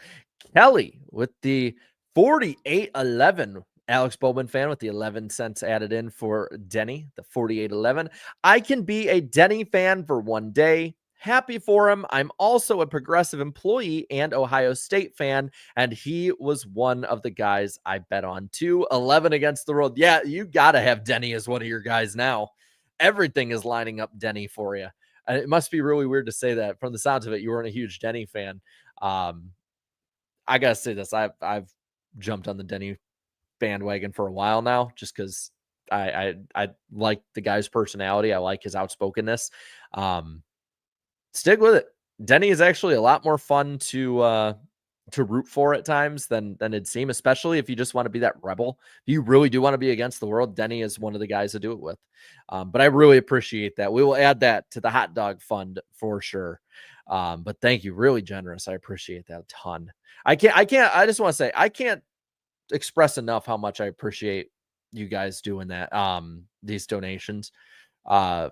Kelly with the 4811. Alex Bowman fan with the 11 cents added in for Denny, the 4811. I can be a Denny fan for one day. Happy for him. I'm also a Progressive employee and Ohio State fan, and he was one of the guys I bet on too. 11 against the world. Yeah, you got to have Denny as one of your guys now. Everything is lining up Denny for you. And it must be really weird to say that. From the sounds of it, you weren't a huge Denny fan. I gotta say this. I've jumped on the Denny bandwagon for a while now, just because I like the guy's personality. I like his outspokenness. Stick with it. Denny is actually a lot more fun to root for at times than it'd seem, especially if you just want to be that rebel. If you really do want to be against the world, Denny is one of the guys to do it with. But I really appreciate that. We will add that to the hot dog fund for sure. But thank you. Really generous. I appreciate that a ton. I just want to say, I can't express enough how much I appreciate you guys doing that. These donations, because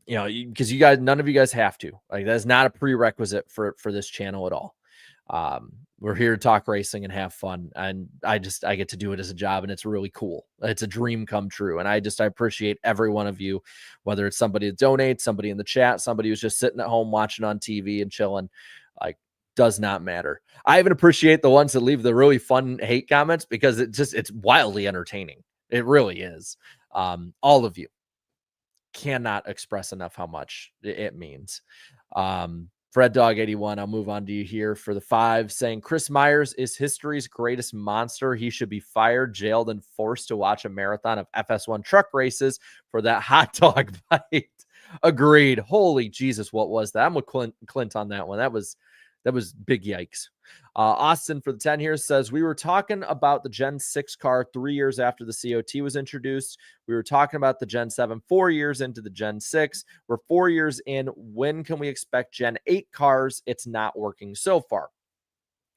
you guys, none of you guys have to. Like, that's not a prerequisite for this channel at all. We're here to talk racing and have fun, and I get to do it as a job, and it's really cool. It's a dream come true, and I appreciate every one of you, whether it's somebody that donates, somebody in the chat, somebody who's just sitting at home watching on TV and chilling. Like, does not matter. I even appreciate the ones that leave the really fun hate comments, because it's wildly entertaining. It really is. All of you cannot express enough how much it means. Fred Dog 81, I'll move on to you here for the 5, saying Chris Myers is history's greatest monster. He should be fired, jailed, and forced to watch a marathon of FS1 truck races for that hot dog bite. Agreed. Holy Jesus, what was that? I'm with Clint on that one. That was big yikes. Austin for the 10 here says, we were talking about the Gen 6 car 3 years after the COT was introduced. We were talking about the Gen 7 4 years into the Gen 6. We're 4 years in. When can we expect Gen 8 cars? It's not working so far.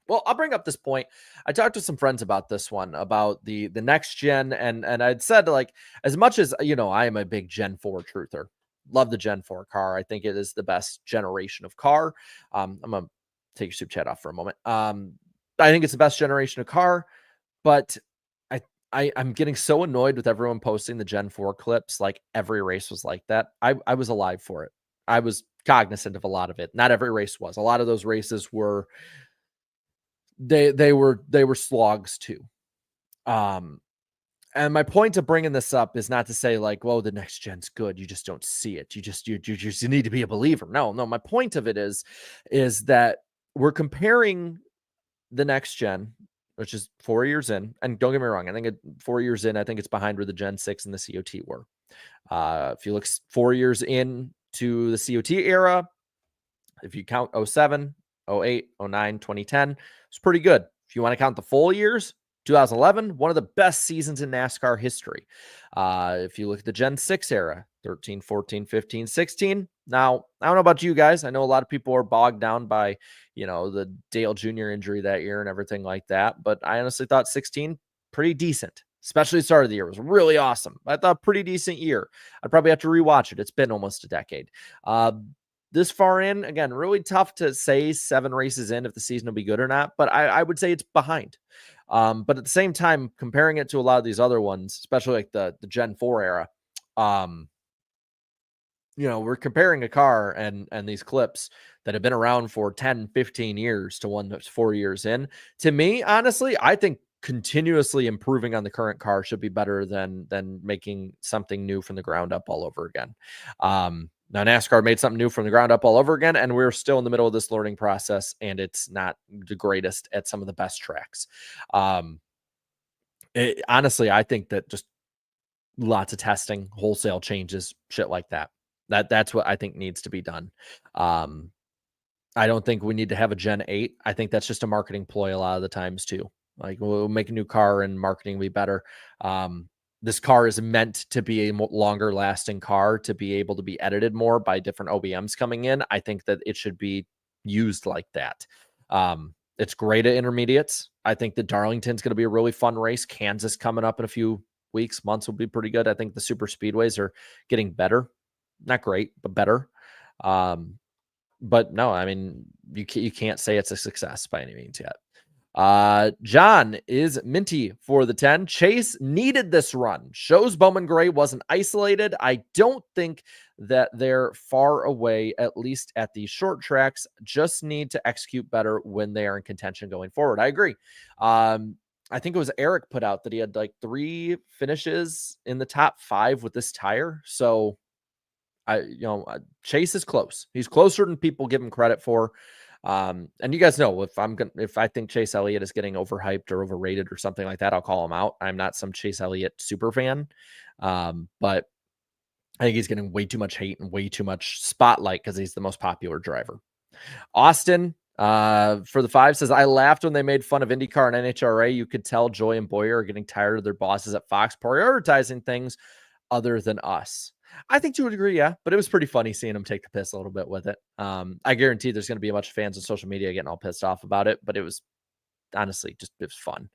Well, I'll bring up this point. I talked to some friends about this one, about the next gen, and I'd said, like, as much as, you know, I am a big Gen 4 truther. Love the Gen 4 car. I think it is the best generation of car. I'm going to take your soup chat off for a moment. I think it's the best generation of car, but I'm getting so annoyed with everyone posting the Gen 4 clips. Like, every race was like that. I was alive for it. I was cognizant of a lot of it. Not every race was. A lot of those races were, they were slogs too. And my point of bringing this up is not to say, like, well, the next gen's good. You just don't see it. You just need to be a believer. No. My point of it is that we're comparing the next gen, which is 4 years in. And don't get me wrong, I think 4 years in, I think it's behind where the Gen 6 and the COT were. If you look 4 years in to the COT era, if you count 07, 08, 09, 2010, it's pretty good. If you want to count the full years, 2011, one of the best seasons in NASCAR history. If you look at the Gen 6 era, 13, 14, 15, 16. Now, I don't know about you guys. I know a lot of people are bogged down by, you know, the Dale Jr. injury that year and everything like that. But I honestly thought 16, pretty decent, especially the start of the year was really awesome. I thought pretty decent year. I'd probably have to rewatch it. It's been almost a decade. This far in, again, really tough to say 7 races in if the season will be good or not, but I would say it's behind. But at the same time, comparing it to a lot of these other ones, especially like the Gen 4 era, you know, we're comparing a car and these clips that have been around for 10, 15 years to one that's 4 years in. To me, honestly, I think continuously improving on the current car should be better than making something new from the ground up all over again. Now, NASCAR made something new from the ground up all over again, and we're still in the middle of this learning process, and it's not the greatest at some of the best tracks. Honestly, I think that just lots of testing, wholesale changes, shit like that. That's what I think needs to be done. I don't think we need to have a Gen 8. I think that's just a marketing ploy a lot of the times too. Like, we'll make a new car and marketing will be better. This car is meant to be a longer lasting car, to be able to be edited more by different OEMs coming in. I think that it should be used like that. It's great at intermediates. I think that Darlington's going to be a really fun race. Kansas coming up in a few weeks, months will be pretty good. I think the super speedways are getting better. Not great, but better. But no, I mean, you can't say it's a success by any means yet. John is minty for the 10. Chase needed this run. Shows Bowman Gray wasn't isolated. I don't think that they're far away, at least at these short tracks. Just need to execute better when they are in contention going forward. I agree. I think it was Eric put out that he had like 3 finishes in the top 5 with this tire. So Chase is close. He's closer than people give him credit for. And you guys know, if I think Chase Elliott is getting overhyped or overrated or something like that, I'll call him out. I'm not some Chase Elliott super fan. But I think he's getting way too much hate and way too much spotlight because he's the most popular driver. Austin, for the 5 says, I laughed when they made fun of IndyCar and NHRA. You could tell Joy and Boyer are getting tired of their bosses at Fox prioritizing things other than us. I think to a degree, yeah, but it was pretty funny seeing him take the piss a little bit with it. I guarantee there's going to be a bunch of fans on social media getting all pissed off about it, but it was honestly it was fun.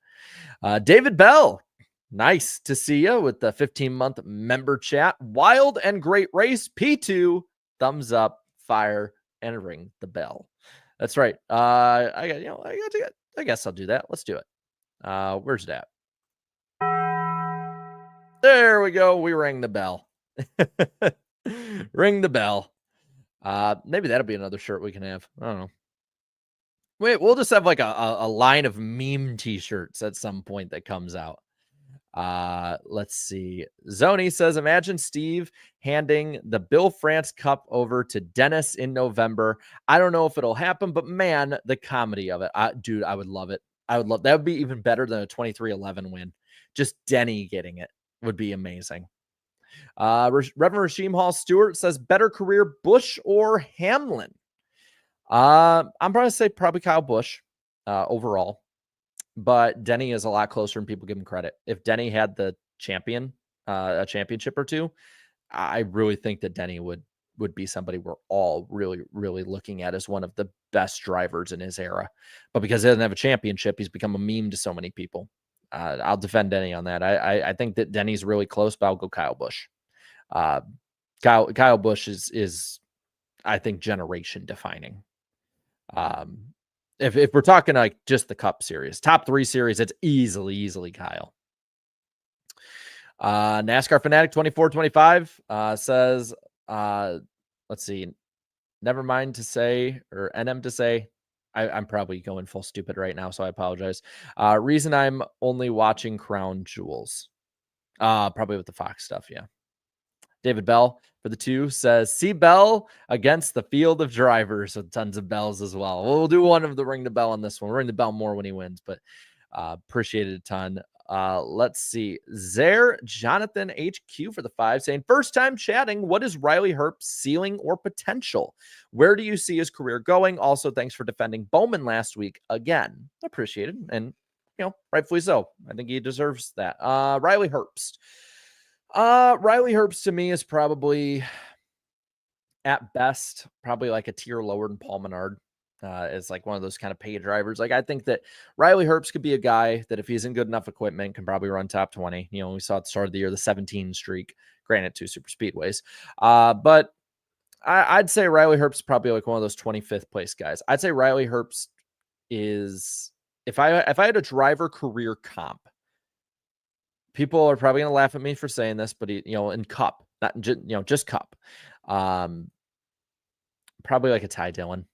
David Bell, nice to see you with the 15-month member chat. Wild and great race. P2, thumbs up, fire, and ring the bell. That's right. I guess I'll do that. Let's do it. Where's that? There we go. We rang the bell. Ring the bell. Maybe that'll be another shirt we can have. I don't know. Wait, we'll just have like a line of meme t-shirts at some point that comes out. Let's see. Zoni says, imagine Steve handing the Bill France Cup over to Dennis in November. I don't know if it'll happen, but man, the comedy of it. Dude, I would love it. I would love that. Would be even better than a 23-11 win. Just Denny getting it would be amazing. Reverend Rasheem Hall Stewart says, better career, Busch or Hamlin? I'm probably say probably Kyle Busch overall. But Denny is a lot closer than people give him credit. If Denny had the a championship or two, I really think that Denny would be somebody we're all really, really looking at as one of the best drivers in his era. But because he doesn't have a championship, he's become a meme to so many people. I'll defend Denny on that. I think that Denny's really close, but I'll go Kyle Busch. Kyle Busch is I think generation defining. If we're talking like just the Cup Series, top 3 series, it's easily Kyle. NASCAR Fanatic 2425 says, let's see, never mind to say, or NM to say, I'm probably going full stupid right now, so I apologize. Reason I'm only watching Crown Jewels, probably with the Fox stuff, yeah. David Bell for the 2 says, see Bell against the field of drivers with tons of bells as well. We'll do one of the ring the bell on this one. We'll ring the bell more when he wins, but appreciate it a ton. Let's see. Zaire Jonathan HQ for the 5 saying, first time chatting. What is Riley Herbst's ceiling or potential? Where do you see his career going? Also, thanks for defending Bowman last week again. Appreciated. And, rightfully so. I think he deserves that. Riley Herbst. Riley Herbst to me is probably at best, probably like a tier lower than Paul Menard. Is like one of those kind of pay drivers. Like I think that Riley Herbst could be a guy that if he's in good enough equipment can probably run top 20. We saw at the start of the year, the 17 streak, granted 2 super speedways. But I'd say Riley Herbst is probably like one of those 25th place guys. I'd say Riley Herbst is, if I had a driver career comp, people are probably going to laugh at me for saying this, but in Cup, not just Cup, probably like a Ty Dillon.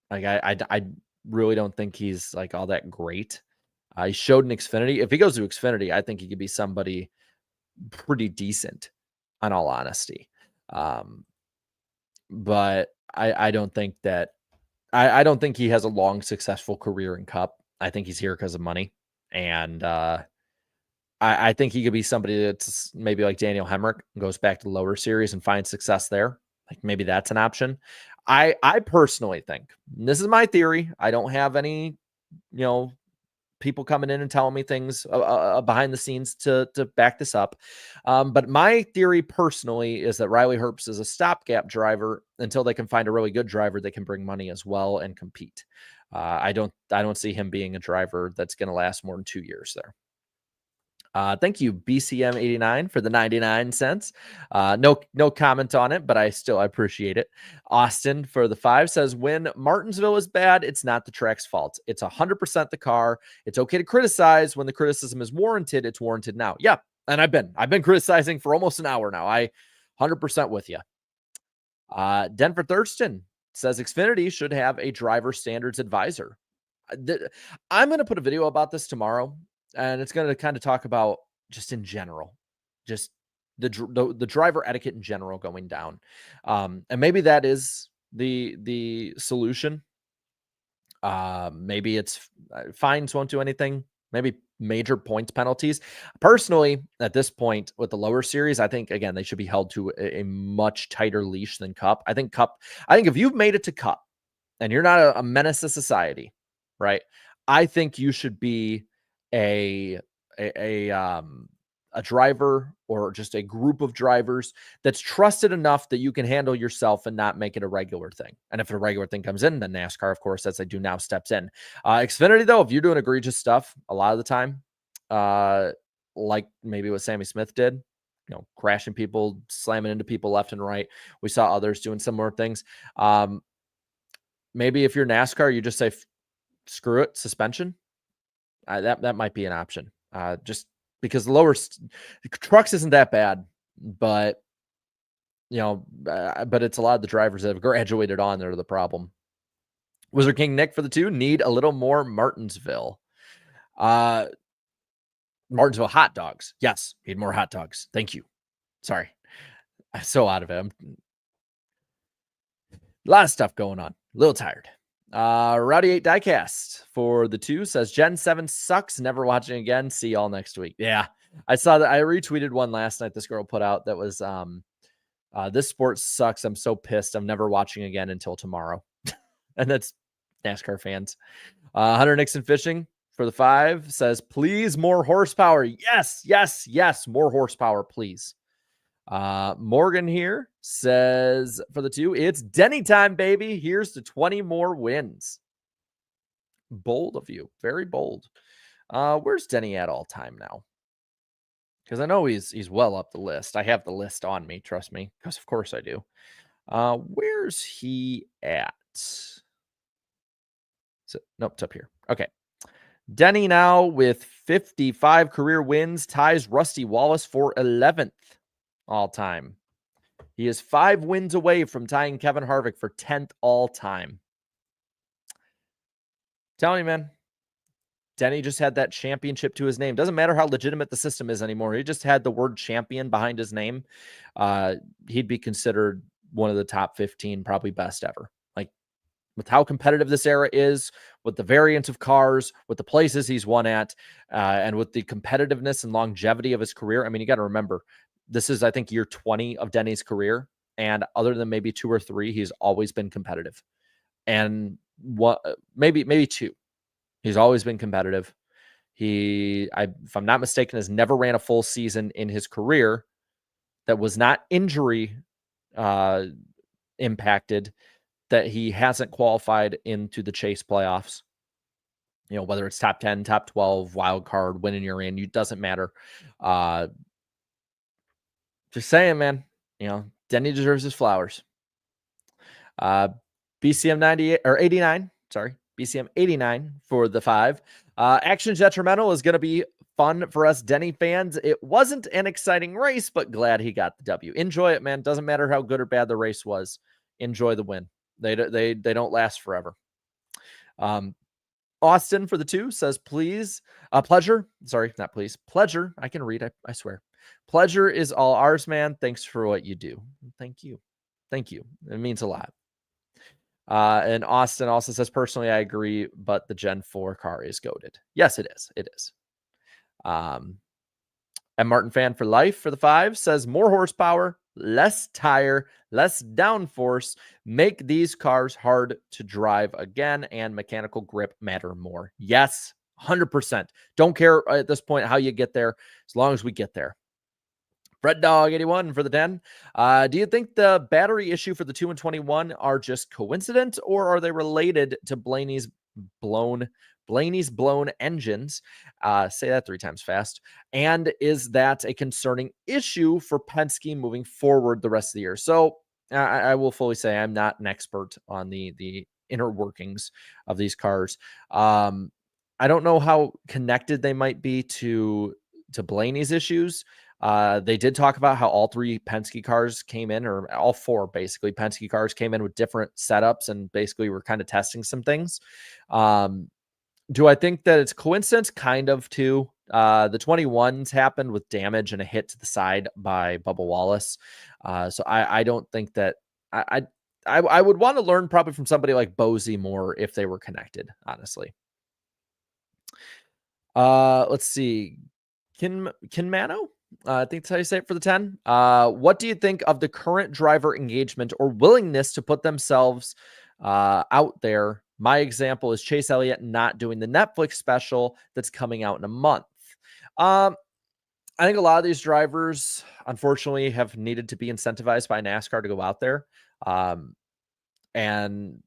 Like I really don't think he's like all that great. He showed in Xfinity. If he goes to Xfinity, I think he could be somebody pretty decent, in all honesty. But I don't think that I don't think he has a long successful career in Cup. I think he's here because of money, and I think he could be somebody that's maybe like Daniel Hemrick and goes back to the lower series and finds success there. Like maybe that's an option. I personally think, and this is my theory, I don't have any, people coming in and telling me things behind the scenes to back this up. But my theory personally is that Riley Herbst is a stopgap driver until they can find a really good driver that can bring money as well and compete. I don't see him being a driver that's going to last more than 2 years there. Thank you, BCM89 for the 99 cents. No comment on it, but I appreciate it. Austin for the 5 says, when Martinsville is bad, it's not the track's fault. It's 100% the car. It's okay to criticize when the criticism is warranted. It's warranted now. Yeah. And I've been criticizing for almost an hour now. I 100% with you. Denver Thurston says Xfinity should have a driver standards advisor. I'm going to put a video about this tomorrow. And it's going to kind of talk about just in general, just the driver etiquette in general going down. And maybe that is the solution. Maybe it's fines won't do anything. Maybe major points penalties. Personally, at this point with the lower series, I think, again, they should be held to a much tighter leash than Cup. I think if you've made it to Cup and you're not a menace to society, right? I think you should be a driver or just a group of drivers that's trusted enough that you can handle yourself and not make it a regular thing. And if a regular thing comes in, then NASCAR, of course, as they do now, steps in. Xfinity, though, if you're doing egregious stuff a lot of the time, like maybe what Sammy Smith did, crashing people, slamming into people left and right. We saw others doing similar things. Maybe if you're NASCAR, you just say, screw it, suspension. That might be an option. Just because the lower trucks isn't that bad, but but it's a lot of the drivers that have graduated on that are the problem. Wizard King Nick for the 2 need a little more Martinsville. Martinsville hot dogs. Yes, need more hot dogs. Thank you. Sorry. I'm so out of it. A lot of stuff going on. A little tired. Rowdy 8 Diecast for the 2 says Gen 7 sucks. Never watching again. See y'all next week. Yeah. I saw that. I retweeted one last night this girl put out that was this sport sucks. I'm so pissed. I'm never watching again until tomorrow. And that's NASCAR fans. Hunter Nixon Fishing for the 5 says, please more horsepower. Yes, yes, yes. More horsepower, please. Morgan here says for the 2, it's Denny time, baby. Here's to 20 more wins. Bold of you. Very bold. Where's Denny at all time now? Because I know he's well up the list. I have the list on me, trust me, because of course I do. Where's he at? Nope, it's up here. Okay. Denny now with 55 career wins ties Rusty Wallace for 11th all time. He is 5 wins away from tying Kevin Harvick for 10th all time. Telling you, man. Denny just had that championship to his name. Doesn't matter how legitimate the system is anymore. He just had the word champion behind his name. He'd be considered one of the top 15, probably best ever. Like, with how competitive this era is, with the variants of cars, with the places he's won at, and with the competitiveness and longevity of his career. I mean, you got to remember, this is, I think, year 20 of Denny's career. And other than maybe 2 or 3, he's always been competitive. And maybe 2. He's always been competitive. If I'm not mistaken, has never ran a full season in his career that was not injury impacted, that he hasn't qualified into the chase playoffs. You know, whether it's top 10, top 12, wild card, winning you're in, it doesn't matter. Just saying, man. You know, Denny deserves his flowers. BCM 98 or 89. Sorry. BCM 89 for the 5. Action Detrimental is going to be fun for us Denny fans. It wasn't an exciting race, but glad he got the W. Enjoy it, man. Doesn't matter how good or bad the race was. Enjoy the win. They don't last forever. Austin for the 2 says, please, pleasure. Sorry, not please. Pleasure. I can read. I swear. Pleasure is all ours, man. Thanks for what you do. Thank you. Thank you. It means a lot. And Austin also says, personally, I agree, but the Gen 4 car is goated. Yes, it is. It is. And Martin Fan for Life for the 5 says, more horsepower, less tire, less downforce, make these cars hard to drive again, and mechanical grip matter more. Yes, 100%. Don't care at this point how you get there, as long as we get there. Red Dog 81 for the 10. Do you think the battery issue for the 2 and 21 are just coincident, or are they related to Blaney's blown engines? Say that 3 times fast. And is that a concerning issue for Penske moving forward the rest of the year? So I will fully say I'm not an expert on the inner workings of these cars. I don't know how connected they might be to Blaney's issues. They did talk about how all 3 Penske cars came in, or all 4 basically Penske cars came in with different setups, and basically we're kind of testing some things. Do I think that it's coincidence? Kind of too. The 21s happened with damage and a hit to the side by Bubba Wallace. So I don't think that I would want to learn probably from somebody like Bosey more if they were connected, honestly. Let's see. Kinmano? I think that's how you say it for the 10. What do you think of the current driver engagement or willingness to put themselves out there? My example is Chase Elliott not doing the Netflix special that's coming out in a month. I think a lot of these drivers, unfortunately, have needed to be incentivized by NASCAR to go out there. And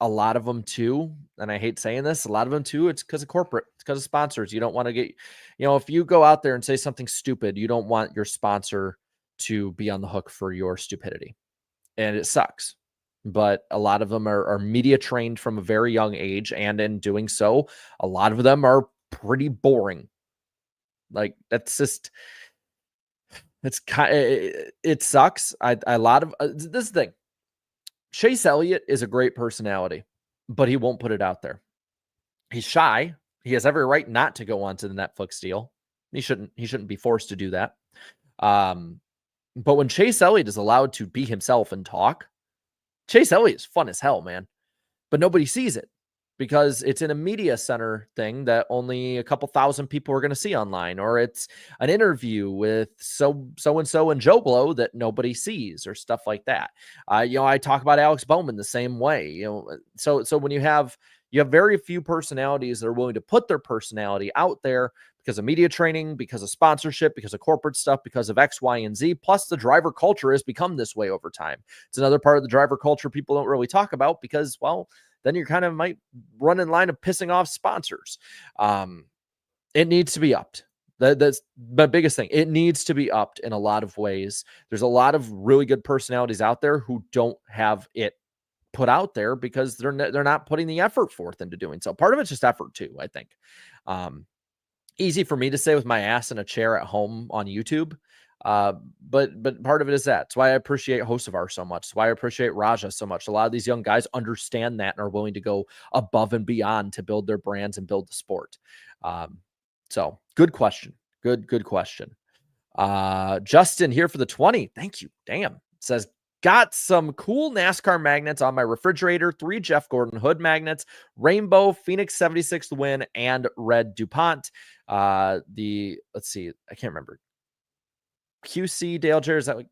a lot of them too, and I hate saying this, a lot of them too, it's because of corporate, it's because of sponsors. You don't want to get, if you go out there and say something stupid, you don't want your sponsor to be on the hook for your stupidity. And it sucks. But a lot of them are media trained from a very young age. And in doing so, a lot of them are pretty boring. Like, that's just, it sucks. This is the thing. Chase Elliott is a great personality, but he won't put it out there. He's shy. He has every right not to go on to the Netflix deal. He shouldn't be forced to do that. But when Chase Elliott is allowed to be himself and talk, Chase Elliott is fun as hell, man. But nobody sees it because it's in a media center thing that only a couple thousand people are going to see online, or it's an interview with so-and-so and Joe Blow that nobody sees, or stuff like that. I talk about Alex Bowman the same way, so when you have very few personalities that are willing to put their personality out there because of media training, because of sponsorship, because of corporate stuff, because of X, Y, and Z. Plus, the driver culture has become this way over time. It's another part of the driver culture people don't really talk about because, well, then you kind of might run in line of pissing off sponsors. It needs to be upped. That's the biggest thing. It needs to be upped in a lot of ways. There's a lot of really good personalities out there who don't have it put out there because they're not putting the effort forth into doing so. Part of it's just effort too, I think. Easy for me to say with my ass in a chair at home on YouTube. But part of it is that. It's why I appreciate Hocevar so much. It's why I appreciate Raja so much. A lot of these young guys understand that and are willing to go above and beyond to build their brands and build the sport. So good question. Good question. Justin here for the 20. Thank you. Damn. Says, got some cool NASCAR magnets on my refrigerator, 3 Jeff Gordon Hood magnets, Rainbow, Phoenix 76th Win, and Red DuPont. Let's see, I can't remember. QC Dale Jer, is that like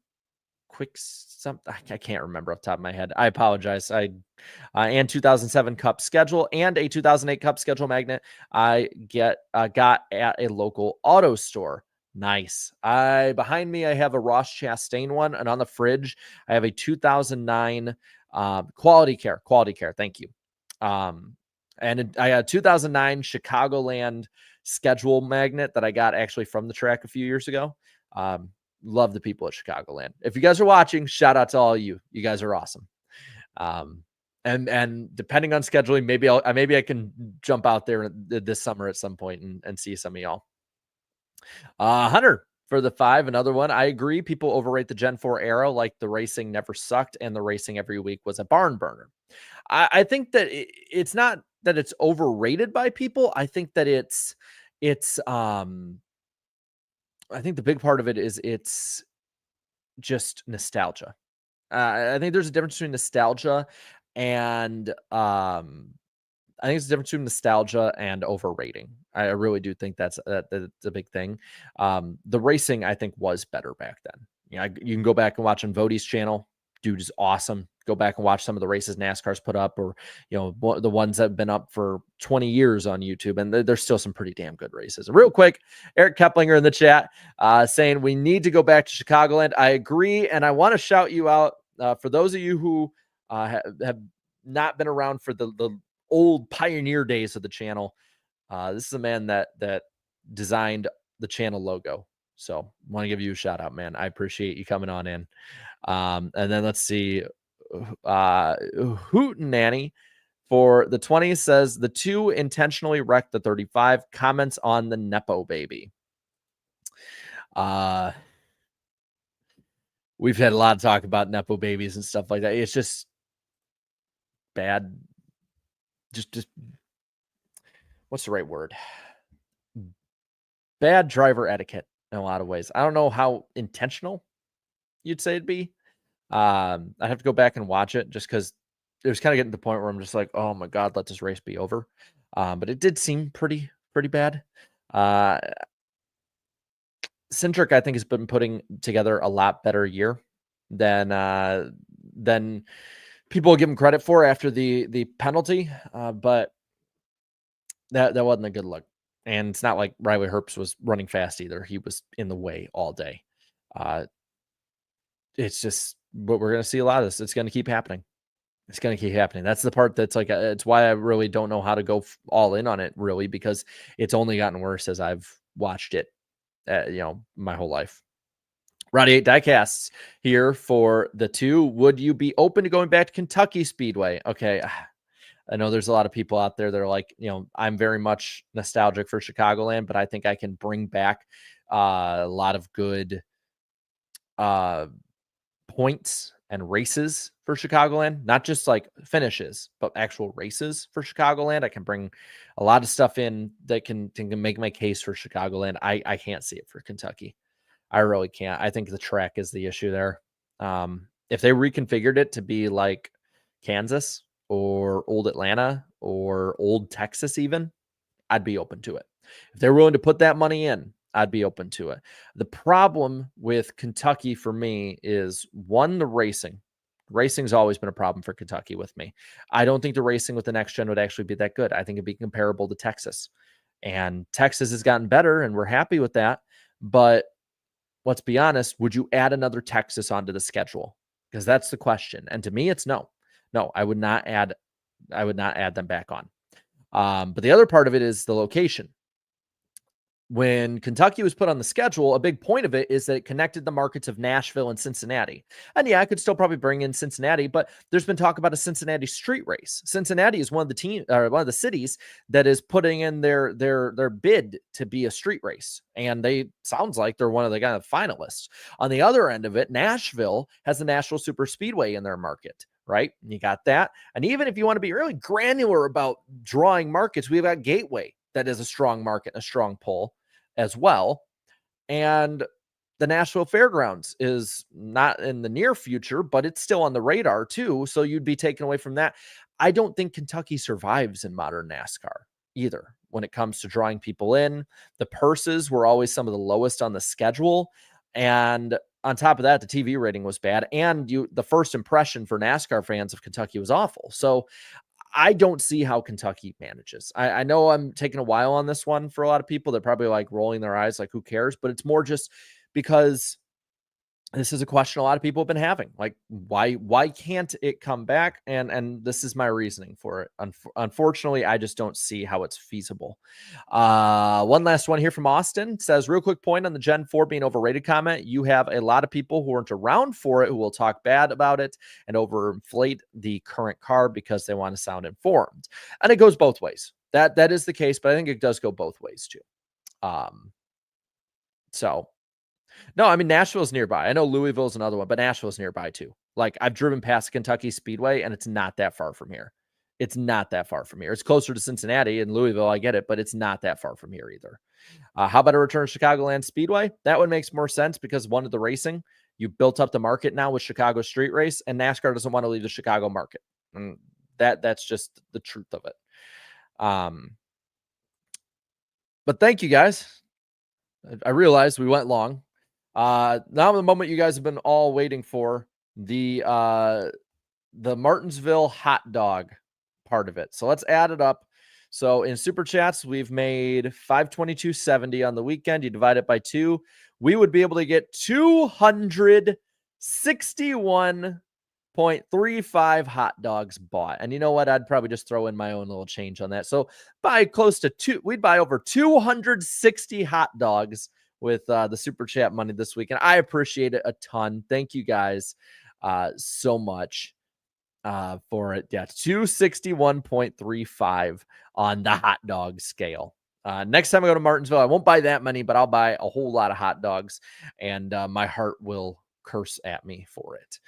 quick something? I can't remember off the top of my head. I apologize. And 2007 Cup schedule and a 2008 Cup schedule magnet I got at a local auto store. Nice. Behind me, I have a Ross Chastain one, and on the fridge, I have a 2009 Quality Care. Thank you. And I had a 2009 Chicagoland schedule magnet that I got actually from the track a few years ago. Love the people at Chicagoland. If you guys are watching, shout out to all of you. You guys are awesome. And depending on scheduling, maybe I can jump out there this summer at some point and see some of y'all. Hunter for the 5, another one. I agree. People overrate the Gen 4 era, like the racing never sucked and the racing every week was a barn burner. I think that it's not that it's overrated by people. I think that I think the big part of it is it's just nostalgia. I think there's a difference between nostalgia and overrating. I really do think that's a big thing. The racing, I think, was better back then. You can go back and watch on Vody's channel. Dude is awesome. Go back and watch some of the races NASCAR's put up, or the ones that have been up for 20 years on YouTube, and there's still some pretty damn good races. Real quick, Eric Keplinger in the chat saying we need to go back to Chicagoland. I agree, and I want to shout you out for those of you who have not been around for the old pioneer days of the channel. This is a man that designed the channel logo. So I want to give you a shout out, man. I appreciate you coming on in. And then let's see. Hootenanny for the 20 says the 2 intentionally wrecked the 35. Comments on the Nepo baby. We've had a lot of talk about Nepo babies and stuff like that. It's just bad. Just what's the right word? Bad driver etiquette in a lot of ways. I don't know how intentional you'd say it'd be. I'd have to go back and watch it just because it was kind of getting to the point where I'm just like, oh my God, let this race be over. But it did seem pretty bad. Centric, I think, has been putting together a lot better year than people give him credit for after the penalty. But that wasn't a good look. And it's not like Riley Herbst was running fast either. He was in the way all day. It's just what we're going to see a lot of this. It's going to keep happening. It's going to keep happening. That's the part that's like, it's why I really don't know how to go all in on it, really, because it's only gotten worse as I've watched it, my whole life. Roddy 8 Diecasts here for the 2. Would you be open to going back to Kentucky Speedway? Okay. I know there's a lot of people out there that are like, I'm very much nostalgic for Chicagoland, but I think I can bring back a lot of good points and races for Chicagoland, not just like finishes, but actual races for Chicagoland. I can bring a lot of stuff in that can make my case for Chicagoland. I can't see it for Kentucky. I really can't. I think the track is the issue there. If they reconfigured it to be like Kansas or old Atlanta or old Texas, even, I'd be open to it. If they're willing to put that money in, I'd be open to it. The problem with Kentucky for me is one, the racing. Racing's always been a problem for Kentucky with me. I don't think the racing with the next gen would actually be that good. I think it'd be comparable to Texas. And Texas has gotten better, and we're happy with that. But let's be honest, would you add another Texas onto the schedule? Because that's the question. And to me, it's no. No, I would not add them back on. But the other part of it is the location. When Kentucky was put on the schedule, a big point of it is that it connected the markets of Nashville and Cincinnati. And yeah, I could still probably bring in Cincinnati, but there's been talk about a Cincinnati street race. Cincinnati is one of the cities that is putting in their bid to be a street race, and they sounds like they're one of the kind of finalists. On the other end of it, Nashville has the National Super Speedway in their market. Right? You got that. And even if you want to be really granular about drawing markets, we've got Gateway that is a strong market and a strong pull as well. And the Nashville Fairgrounds is not in the near future, but it's still on the radar too. So you'd be taken away from that. I don't think Kentucky survives in modern NASCAR either when it comes to drawing people in. The purses were always some of the lowest on the schedule. And on top of that, the TV rating was bad. And the first impression for NASCAR fans of Kentucky was awful. So I don't see how Kentucky manages. I know I'm taking a while on this one for a lot of people. They're probably like rolling their eyes, like, who cares? But it's more just because this is a question a lot of people have been having. Like, why can't it come back? And this is my reasoning for it. Unfortunately, I just don't see how it's feasible. One last one here from Austin says, real quick point on the Gen 4 being overrated comment. You have a lot of people who weren't around for it who will talk bad about it and overinflate the current car because they want to sound informed. And it goes both ways. That is the case, but I think it does go both ways too. No, I mean, Nashville's nearby. I know Louisville's another one, but Nashville's nearby too. Like, I've driven past Kentucky Speedway, and it's not that far from here. It's not that far from here. It's closer to Cincinnati and Louisville. I get it, but it's not that far from here either. How about a return to Chicagoland Speedway? That one makes more sense because one of the racing, you built up the market now with Chicago Street Race, and NASCAR doesn't want to leave the Chicago market. And that's just the truth of it. But thank you guys. I realized we went long. Now the moment you guys have been all waiting for, the Martinsville hot dog part of it. So let's add it up. So in super chats, we've made $522.70 on the weekend. You divide it by 2, we would be able to get 261.35 hot dogs bought. And you know what? I'd probably just throw in my own little change on that. So we'd buy over 260 hot dogs with the super chat money this week. And I appreciate it a ton. Thank you guys so much for it. Yeah, 261.35 on the hot dog scale. Next time I go to Martinsville, I won't buy that many, but I'll buy a whole lot of hot dogs, and my heart will curse at me for it.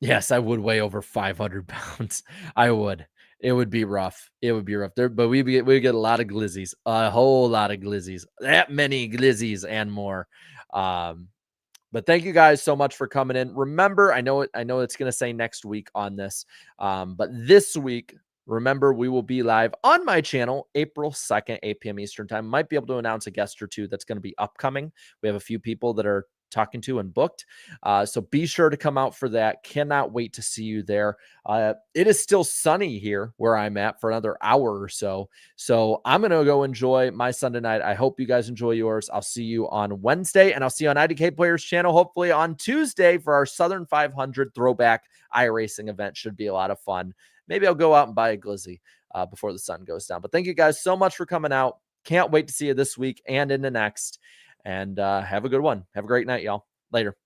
Yes, I would weigh over 500 pounds. I would. It would be rough. It would be rough there, but we get a lot of glizzies, a whole lot of glizzies, that many glizzies and more. But thank you guys so much for coming in. Remember, I know it's going to say next week on this, but this week, remember, we will be live on my channel April 2nd, 8 p.m. Eastern time. Might be able to announce a guest or two that's going to be upcoming. We have a few people that are talking to and booked. So be sure to come out for that. Cannot wait to see you there. It is still sunny here where I'm at for another hour or so. So I'm going to go enjoy my Sunday night. I hope you guys enjoy yours. I'll see you on Wednesday, and I'll see you on IDK Players channel, hopefully on Tuesday for our Southern 500 throwback iRacing event. Should be a lot of fun. Maybe I'll go out and buy a glizzy before the sun goes down. But thank you guys so much for coming out. Can't wait to see you this week and in the next. And have a good one. Have a great night, y'all. Later.